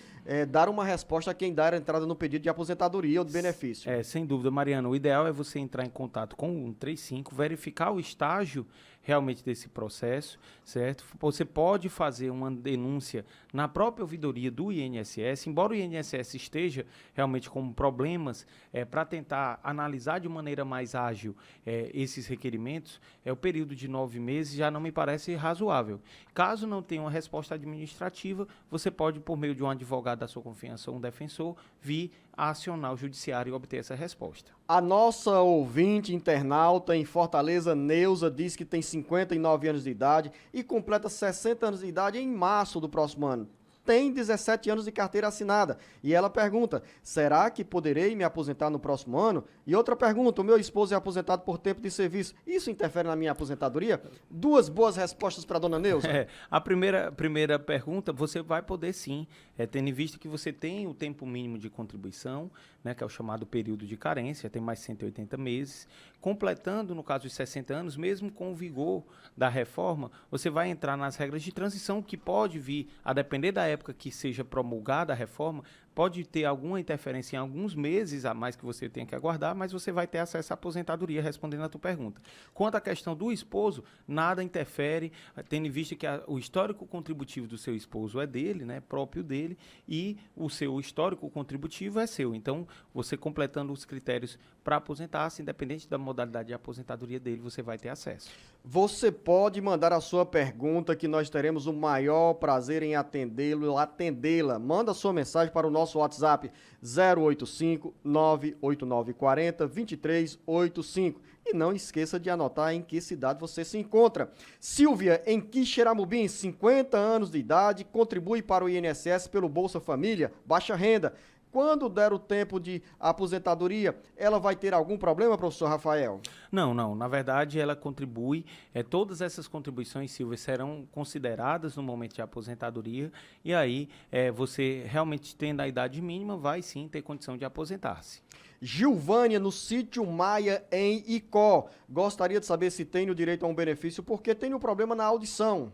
dar uma resposta a quem dá a entrada no pedido de aposentadoria ou de benefício. Sem dúvida, Mariana. O ideal é você entrar em contato com o 135, verificar o estágio realmente desse processo, certo? Você pode fazer uma denúncia na própria ouvidoria do INSS, embora o INSS esteja realmente com problemas para tentar analisar de maneira mais ágil esses requerimentos, o período de 9 meses já não me parece razoável. Caso não tenha uma resposta administrativa, você pode, por meio de um advogado da sua confiança ou um defensor, vir a acionar o judiciário e obter essa resposta. A nossa ouvinte internauta em Fortaleza, Neuza, diz que tem 59 anos de idade e completa 60 anos de idade em março do próximo ano. Tem 17 anos de carteira assinada. E ela pergunta, será que poderei me aposentar no próximo ano? E outra pergunta, o meu esposo é aposentado por tempo de serviço. Isso interfere na minha aposentadoria? Duas boas respostas para a dona Neuza. A primeira pergunta, você vai poder sim, tendo em vista que você tem o tempo mínimo de contribuição, né, que é o chamado período de carência, tem mais 180 meses. Completando, no caso, os 60 anos, mesmo com o vigor da reforma, você vai entrar nas regras de transição, que pode vir, a depender da época que seja promulgada a reforma, pode ter alguma interferência em alguns meses a mais que você tenha que aguardar, mas você vai ter acesso à aposentadoria, respondendo a tua pergunta. Quanto à questão do esposo, nada interfere, tendo em vista que o histórico contributivo do seu esposo é dele, né, próprio dele, e o seu histórico contributivo é seu. Então, você completando os critérios para aposentar-se, independente da modalidade de aposentadoria dele, você vai ter acesso. Você pode mandar a sua pergunta, que nós teremos o maior prazer em atendê-la. Manda sua mensagem para o nosso WhatsApp 085-98940-2385. E não esqueça de anotar em que cidade você se encontra. Silvia, em Quixeramobim, 50 anos de idade, contribui para o INSS pelo Bolsa Família, baixa renda. Quando der o tempo de aposentadoria, ela vai ter algum problema, professor Rafael? Não. Na verdade, ela contribui. Todas essas contribuições, Silvia, serão consideradas no momento de aposentadoria. E aí, você realmente tendo a idade mínima, vai sim ter condição de aposentar-se. Gilvânia, no sítio Maia, em Icó. Gostaria de saber se tem o direito a um benefício, porque tem um problema na audição.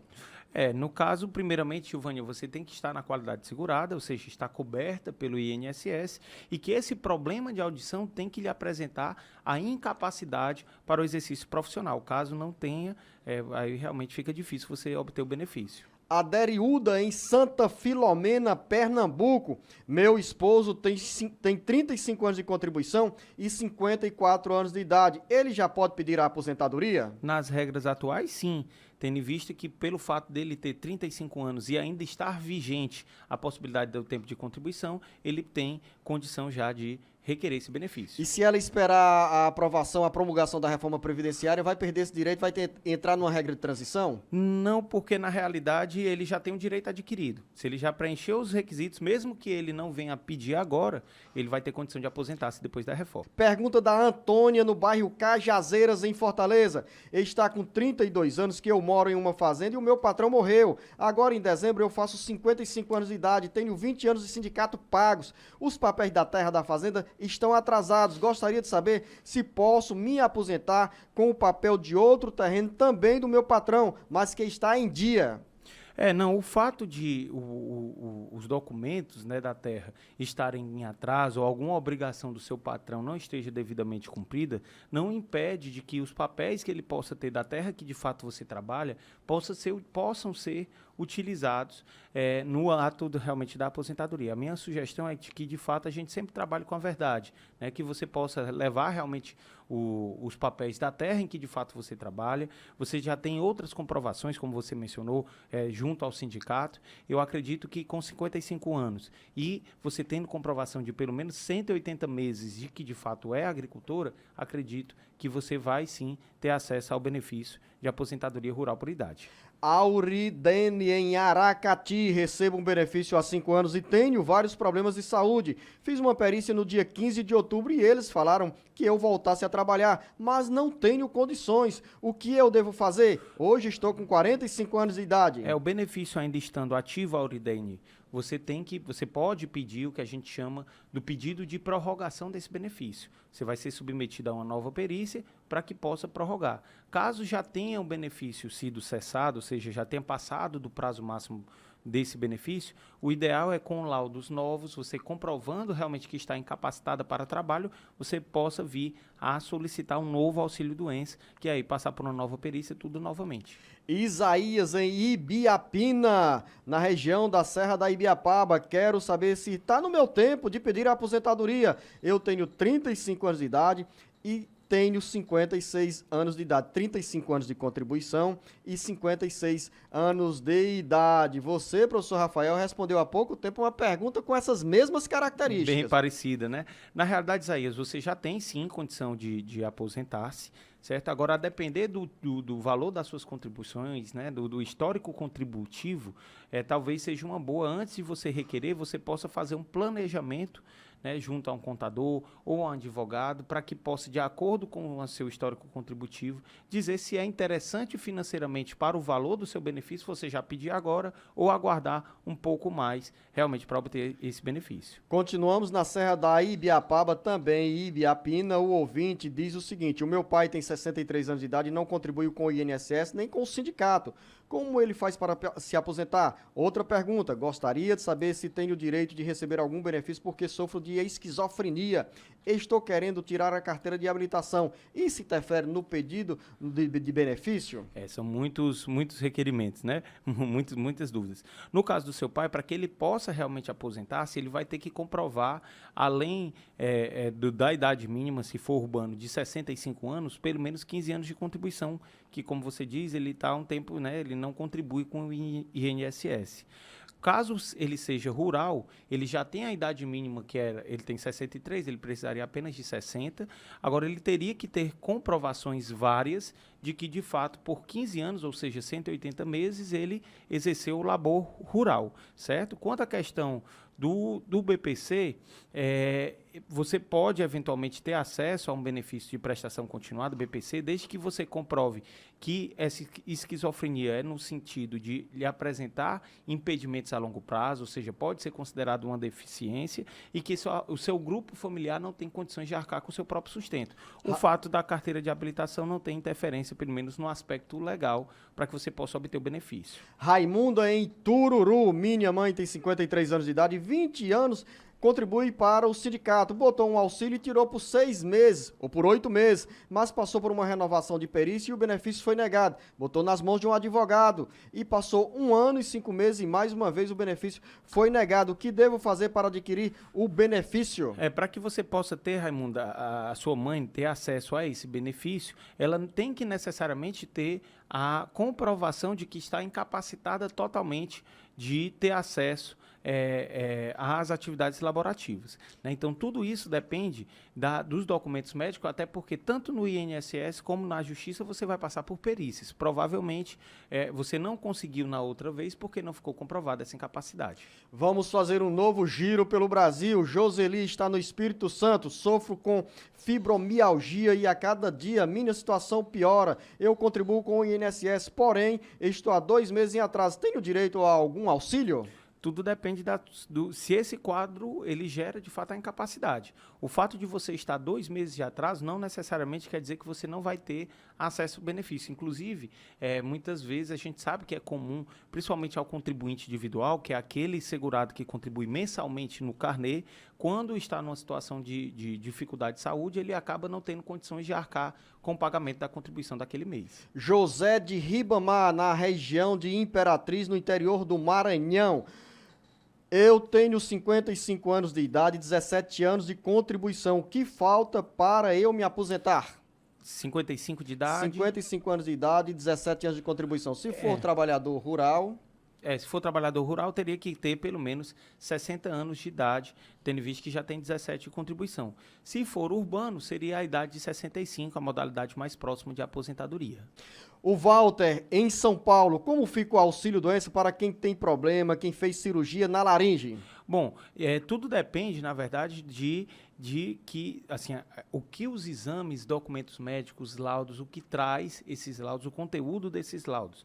No caso, primeiramente, Gilvânia, você tem que estar na qualidade segurada, ou seja, está coberta pelo INSS, e que esse problema de audição tem que lhe apresentar a incapacidade para o exercício profissional. Caso não tenha, aí realmente fica difícil você obter o benefício. Aderiúda, em Santa Filomena, Pernambuco. Meu esposo tem 35 anos de contribuição e 54 anos de idade. Ele já pode pedir a aposentadoria? Nas regras atuais, sim. Tendo em vista que, pelo fato dele ter 35 anos e ainda estar vigente a possibilidade do tempo de contribuição, ele tem condição já de requerer esse benefício. E se ela esperar a aprovação, a promulgação da reforma previdenciária, vai perder esse direito, vai entrar numa regra de transição? Não, porque na realidade ele já tem um direito adquirido. Se ele já preencheu os requisitos, mesmo que ele não venha pedir agora, ele vai ter condição de aposentar-se depois da reforma. Pergunta da Antônia, no bairro Cajazeiras, em Fortaleza. Ele está com 32 anos, que eu moro em uma fazenda e o meu patrão morreu. Agora, em dezembro, eu faço 55 anos de idade, tenho 20 anos de sindicato pagos. Os papéis da terra da fazenda estão atrasados. Gostaria de saber se posso me aposentar com o papel de outro terreno também do meu patrão, mas que está em dia. Não, o fato de os documentos, né, da terra estarem em atraso ou alguma obrigação do seu patrão não esteja devidamente cumprida, não impede de que os papéis que ele possa ter da terra que de fato você trabalha possam ser utilizados no ato realmente da aposentadoria. A minha sugestão é que, de fato, a gente sempre trabalhe com a verdade, né, que você possa levar realmente os papéis da terra em que, de fato, você trabalha. Você já tem outras comprovações, como você mencionou, junto ao sindicato. Eu acredito que com 55 anos e você tendo comprovação de pelo menos 180 meses de que, de fato, é agricultora, acredito que você vai, sim, ter acesso ao benefício de aposentadoria rural por idade. Auridene, em Aracati, recebo um benefício há 5 anos e tenho vários problemas de saúde. Fiz uma perícia no dia 15 de outubro e eles falaram que eu voltasse a trabalhar, mas não tenho condições. O que eu devo fazer? Hoje estou com 45 anos de idade. O benefício ainda estando ativo, Auridene, você pode pedir o que a gente chama do pedido de prorrogação desse benefício. Você vai ser submetido a uma nova perícia para que possa prorrogar. Caso já tenha o benefício sido cessado, ou seja, já tenha passado do prazo máximo desse benefício, o ideal é com laudos novos, você comprovando realmente que está incapacitada para trabalho, você possa vir a solicitar um novo auxílio-doença, que aí passar por uma nova perícia, tudo novamente. Isaías, em Ibiapina, na região da Serra da Ibiapaba. Quero saber se está no meu tempo de pedir a aposentadoria. Eu tenho 35 anos de idade e tenho 56 anos de idade, 35 anos de contribuição e 56 anos de idade. Você, professor Rafael, respondeu há pouco tempo uma pergunta com essas mesmas características. Bem parecida, né? Na realidade, Isaías, você já tem sim condição de aposentar-se, certo? Agora, a depender do valor das suas contribuições, né, do histórico contributivo, talvez seja uma boa, antes de você requerer, você possa fazer um planejamento, né, junto a um contador ou a um advogado, para que possa, de acordo com o seu histórico contributivo, dizer se é interessante financeiramente para o valor do seu benefício, você já pedir agora ou aguardar um pouco mais, realmente, para obter esse benefício. Continuamos na Serra da Ibiapaba, também Ibiapina. O ouvinte diz o seguinte: o meu pai tem 63 anos de idade e não contribui com o INSS nem com o sindicato. Como ele faz para se aposentar? Outra pergunta: gostaria de saber se tenho o direito de receber algum benefício porque sofro de esquizofrenia. Estou querendo tirar a carteira de habilitação. Isso interfere no pedido de benefício? São muitos requerimentos, né? Muitas dúvidas. No caso do seu pai, para que ele possa realmente aposentar-se, ele vai ter que comprovar, além da idade mínima, se for urbano, de 65 anos, pelo menos 15 anos de contribuição, que, como você diz, ele está há um tempo, né? Ele não contribui com o INSS. Caso ele seja rural, ele já tem a idade mínima, ele tem 63, ele precisaria apenas de 60. Agora, ele teria que ter comprovações várias de que, de fato, por 15 anos, ou seja, 180 meses, ele exerceu o labor rural, certo? Quanto à questão do BPC, você pode eventualmente ter acesso a um benefício de prestação continuada, BPC, desde que você comprove que essa esquizofrenia é no sentido de lhe apresentar impedimentos a longo prazo, ou seja, pode ser considerado uma deficiência e que o seu grupo familiar não tem condições de arcar com o seu próprio sustento. O fato da carteira de habilitação não tem interferência, pelo menos no aspecto legal, para que você possa obter o benefício. Raimundo, em Tururu. Minha mãe tem 53 anos de idade, 20 anos, contribui para o sindicato, botou um auxílio e tirou por 6 meses ou por 8 meses, mas passou por uma renovação de perícia e o benefício foi negado. Botou nas mãos de um advogado e passou 1 ano e 5 meses e mais uma vez o benefício foi negado. O que devo fazer para adquirir o benefício? Para que você possa ter, Raimundo, a sua mãe ter acesso a esse benefício, ela tem que necessariamente ter a comprovação de que está incapacitada totalmente de ter acesso às atividades laborativas, né? Então, tudo isso depende dos documentos médicos, até porque tanto no INSS como na Justiça você vai passar por perícias. Provavelmente, você não conseguiu na outra vez porque não ficou comprovada essa incapacidade. Vamos fazer um novo giro pelo Brasil. Joseli está no Espírito Santo. Sofro com fibromialgia e a cada dia minha situação piora. Eu contribuo com o INSS, porém, estou há 2 meses em atraso. Tenho direito a algum auxílio? tudo depende se esse quadro ele gera de fato a incapacidade. O fato de você estar 2 meses de atraso não necessariamente quer dizer que você não vai ter acesso ao benefício. Inclusive, muitas vezes a gente sabe que é comum, principalmente ao contribuinte individual, que é aquele segurado que contribui mensalmente no carnê, quando está numa situação de dificuldade de saúde, ele acaba não tendo condições de arcar com o pagamento da contribuição daquele mês. José de Ribamar, na região de Imperatriz, no interior do Maranhão. Eu tenho 55 anos de idade, 17 anos de contribuição. O que falta para eu me aposentar? 55 de idade. 55 anos de idade e 17 anos de contribuição. Se for trabalhador rural... Se for trabalhador rural, teria que ter pelo menos 60 anos de idade, tendo visto que já tem 17 de contribuição. Se for urbano, seria a idade de 65, a modalidade mais próxima de aposentadoria. O Walter, em São Paulo, como fica o auxílio-doença para quem tem problema, quem fez cirurgia na laringe? Bom, tudo depende, na verdade, de que, assim, o que os exames, documentos médicos, laudos, o que traz esses laudos, o conteúdo desses laudos.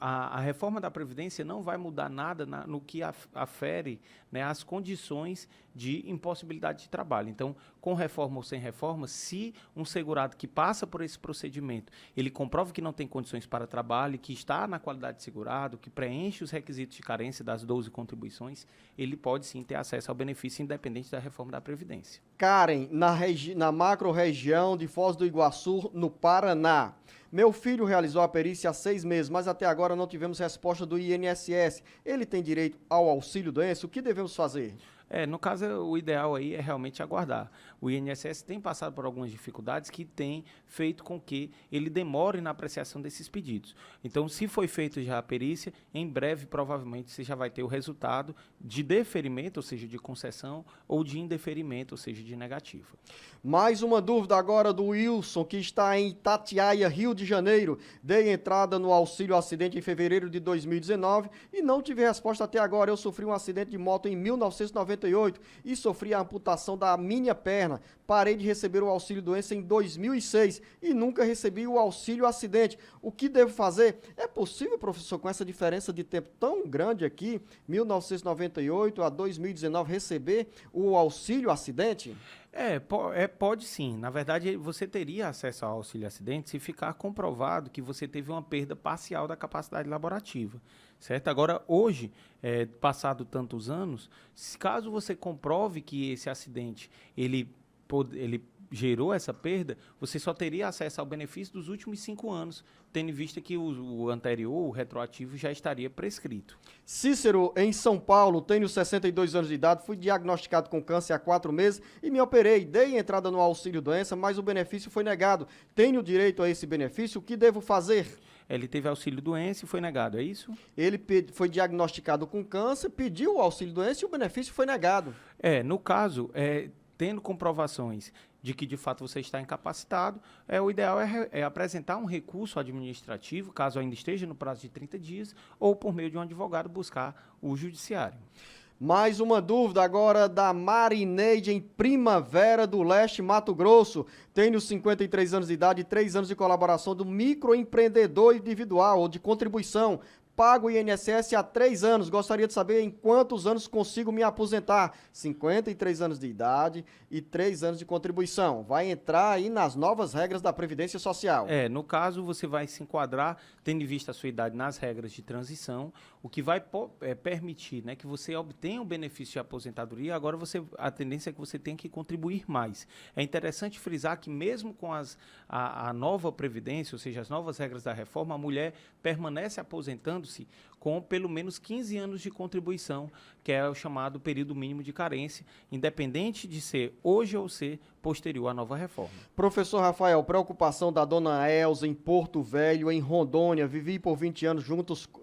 A reforma da Previdência não vai mudar nada no que afere, né, as condições de impossibilidade de trabalho. Então, com reforma ou sem reforma, se um segurado que passa por esse procedimento, ele comprova que não tem condições para trabalho, que está na qualidade de segurado, que preenche os requisitos de carência das 12 contribuições, ele pode sim ter acesso ao benefício independente da reforma da Previdência. Karen, na macro-região de Foz do Iguaçu, no Paraná. Meu filho realizou a perícia há 6 meses, mas até agora não tivemos resposta do INSS. Ele tem direito ao auxílio-doença? O que devemos fazer? No caso, o ideal aí é realmente aguardar. O INSS tem passado por algumas dificuldades que tem feito com que ele demore na apreciação desses pedidos. Então, se foi feita já a perícia, em breve, provavelmente, você já vai ter o resultado de deferimento, ou seja, de concessão, ou de indeferimento, ou seja, de negativa. Mais uma dúvida agora do Wilson, que está em Itatiaia, Rio de Janeiro. Dei entrada no auxílio acidente em fevereiro de 2019 e não tive resposta até agora. Eu sofri um acidente de moto em 1998 e sofri a amputação da minha perna. Parei de receber o auxílio-doença em 2006 e nunca recebi o auxílio-acidente. O que devo fazer? É possível, professor, com essa diferença de tempo tão grande aqui, 1998 a 2019, receber o auxílio-acidente? Pode sim. Na verdade, você teria acesso ao auxílio-acidente se ficar comprovado que você teve uma perda parcial da capacidade laborativa, certo? Agora, hoje, passado tantos anos, caso você comprove que esse acidente, ele gerou essa perda, você só teria acesso ao benefício dos últimos 5 anos, tendo em vista que o anterior, o retroativo, já estaria prescrito. Cícero, em São Paulo, tenho 62 anos de idade, fui diagnosticado com câncer há 4 meses e me operei. Dei entrada no auxílio-doença, mas o benefício foi negado. Tenho direito a esse benefício? O que devo fazer? Ele teve auxílio-doença e foi negado, é isso? Ele foi diagnosticado com câncer, pediu o auxílio-doença e o benefício foi negado. No caso, tendo comprovações de que de fato você está incapacitado, o ideal é apresentar um recurso administrativo, caso ainda esteja no prazo de 30 dias, ou por meio de um advogado buscar o judiciário. Mais uma dúvida agora da Marineide, em Primavera do Leste, Mato Grosso. Tenho 53 anos de idade e 3 anos de colaboração do microempreendedor individual ou de contribuição. Pago o INSS há 3 anos. Gostaria de saber em quantos anos consigo me aposentar. 53 anos de idade e 3 anos de contribuição. Vai entrar aí nas novas regras da Previdência Social. No caso, você vai se enquadrar, tendo em vista a sua idade, nas regras de transição, o que vai permitir, né, que você obtenha o benefício de aposentadoria. Agora, a tendência é que você tenha que contribuir mais. É interessante frisar que mesmo com a nova Previdência, ou seja, as novas regras da reforma, a mulher permanece aposentando-se com pelo menos 15 anos de contribuição, que é o chamado período mínimo de carência, independente de ser hoje ou ser posterior à nova reforma. Professor Rafael, preocupação da dona Elza em Porto Velho, em Rondônia. Vivi por 20 anos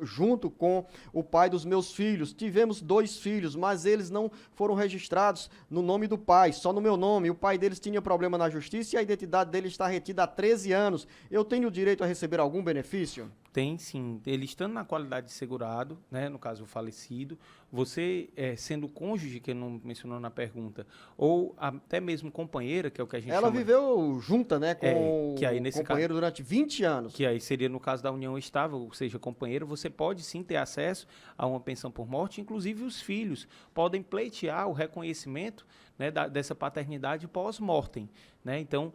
junto com o pai dos meus filhos. Tivemos 2 filhos, mas eles não foram registrados no nome do pai, só no meu nome. O pai deles tinha problema na justiça e a identidade dele está retida há 13 anos. Eu tenho direito a receber algum benefício? Tem sim. Ele estando na qualidade de segurado, né, no caso o falecido, você sendo cônjuge, que não mencionou na pergunta, ou até mesmo companheiro, companheira, que é o que a gente Ela chama... viveu junta, né, com que aí, o nesse companheiro durante 20 anos. Que aí seria no caso da união estável, ou seja, companheiro, você pode sim ter acesso a uma pensão por morte, inclusive os filhos podem pleitear o reconhecimento, né, dessa paternidade pós-mortem, né? Então,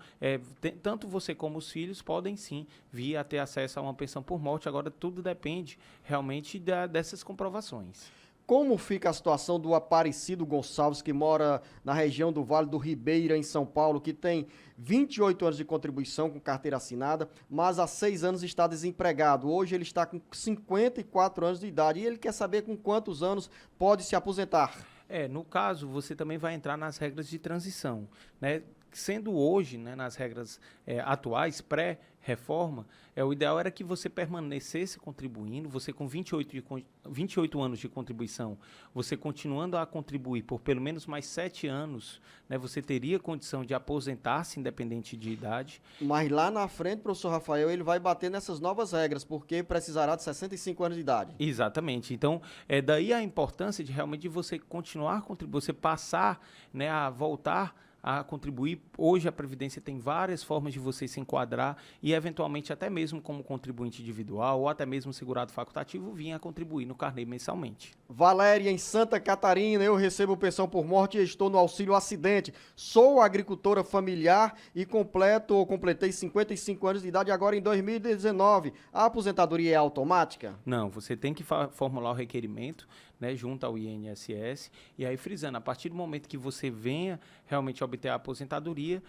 tanto você como os filhos podem sim vir a ter acesso a uma pensão por morte, agora tudo depende realmente dessas comprovações. Como fica a situação do Aparecido Gonçalves, que mora na região do Vale do Ribeira, em São Paulo, que tem 28 anos de contribuição com carteira assinada, mas há 6 anos está desempregado. Hoje ele está com 54 anos de idade e ele quer saber com quantos anos pode se aposentar. No caso, você também vai entrar nas regras de transição, né? Sendo hoje, né, nas regras atuais, pré-reforma, o ideal era que você permanecesse contribuindo, você com 28 anos de contribuição, você continuando a contribuir por pelo menos mais 7 anos, né, você teria condição de aposentar-se independente de idade. Mas lá na frente, professor Rafael, ele vai bater nessas novas regras, porque precisará de 65 anos de idade. Exatamente. Então, daí a importância de realmente você continuar contribuindo, você passar, né, a voltar a contribuir. Hoje a Previdência tem várias formas de você se enquadrar e, eventualmente, até mesmo como contribuinte individual ou até mesmo segurado facultativo, vir a contribuir no carnê mensalmente. Valéria, em Santa Catarina, eu recebo pensão por morte e estou no auxílio acidente. Sou agricultora familiar e completei 55 anos de idade agora em 2019. A aposentadoria é automática? Não, você tem que formular o requerimento, né, junto ao INSS, e aí frisando, a partir do momento que você venha realmente obter a aposentadoria,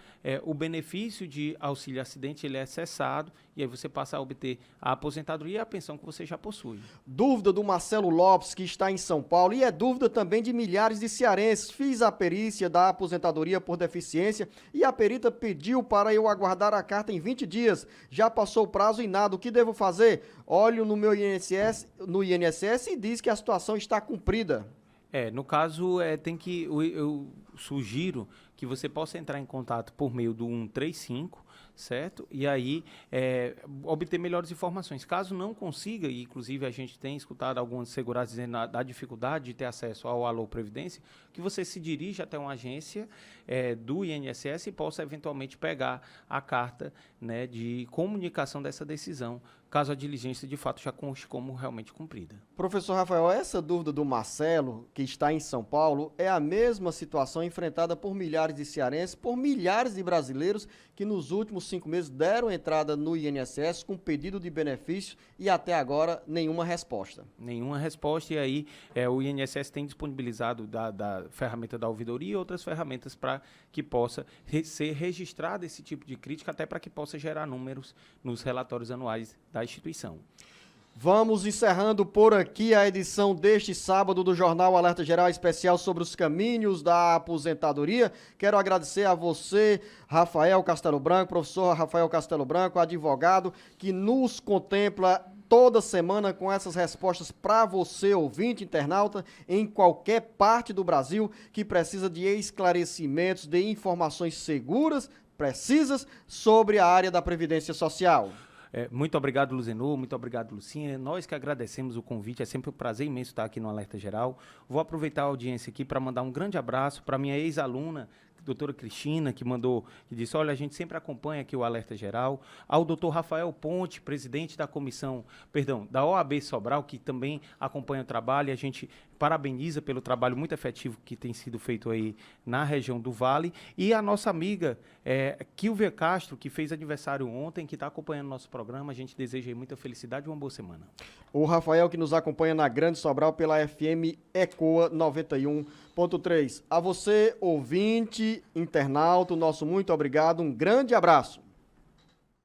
o benefício de auxílio acidente ele é cessado, e aí você passa a obter a aposentadoria e a pensão que você já possui. Dúvida do Marcelo Lopes, que está em São Paulo, e é dúvida também de milhares de cearenses. Fiz a perícia da aposentadoria por deficiência e a perita pediu para eu aguardar a carta em 20 dias. Já passou o prazo e nada, o que devo fazer? Olho no meu INSS e diz que a situação está cumprida. No caso, eu sugiro que você possa entrar em contato por meio do 135, certo? E aí obter melhores informações. Caso não consiga, e inclusive a gente tem escutado algumas seguradas dizendo da dificuldade de ter acesso ao Alô Previdência, que você se dirija até uma agência do INSS e possa eventualmente pegar a carta, né, de comunicação dessa decisão, caso a diligência de fato já conste como realmente cumprida. Professor Rafael, essa dúvida do Marcelo, que está em São Paulo, é a mesma situação enfrentada por milhares de cearenses, por milhares de brasileiros que nos últimos 5 meses deram entrada no INSS com pedido de benefício e até agora nenhuma resposta. Nenhuma resposta, e aí o INSS tem disponibilizado da ferramenta da ouvidoria e outras ferramentas para que possa ser registrado esse tipo de crítica, até para que possa gerar números nos relatórios anuais da instituição. Vamos encerrando por aqui a edição deste sábado do Jornal Alerta Geral Especial sobre os caminhos da aposentadoria. Quero agradecer a você, Rafael Castelo Branco, professor Rafael Castelo Branco, advogado, que nos contempla toda semana com essas respostas para você, ouvinte, internauta, em qualquer parte do Brasil que precisa de esclarecimentos, de informações seguras, precisas sobre a área da Previdência Social. Muito obrigado, Luzenu, muito obrigado, Lucinha. Nós que agradecemos o convite, é sempre um prazer imenso estar aqui no Alerta Geral. Vou aproveitar a audiência aqui para mandar um grande abraço para minha ex-aluna, doutora Cristina, que disse, olha, a gente sempre acompanha aqui o Alerta Geral, ao doutor Rafael Ponte, presidente da OAB Sobral, que também acompanha o trabalho, e a gente parabeniza pelo trabalho muito efetivo que tem sido feito aí na região do Vale, e a nossa amiga Kilvia Castro, que fez aniversário ontem, que está acompanhando o nosso programa, a gente deseja aí muita felicidade e uma boa semana. O Rafael, que nos acompanha na Grande Sobral pela FM Ecoa 91.3. A você, ouvinte, internauta, nosso muito obrigado, um grande abraço.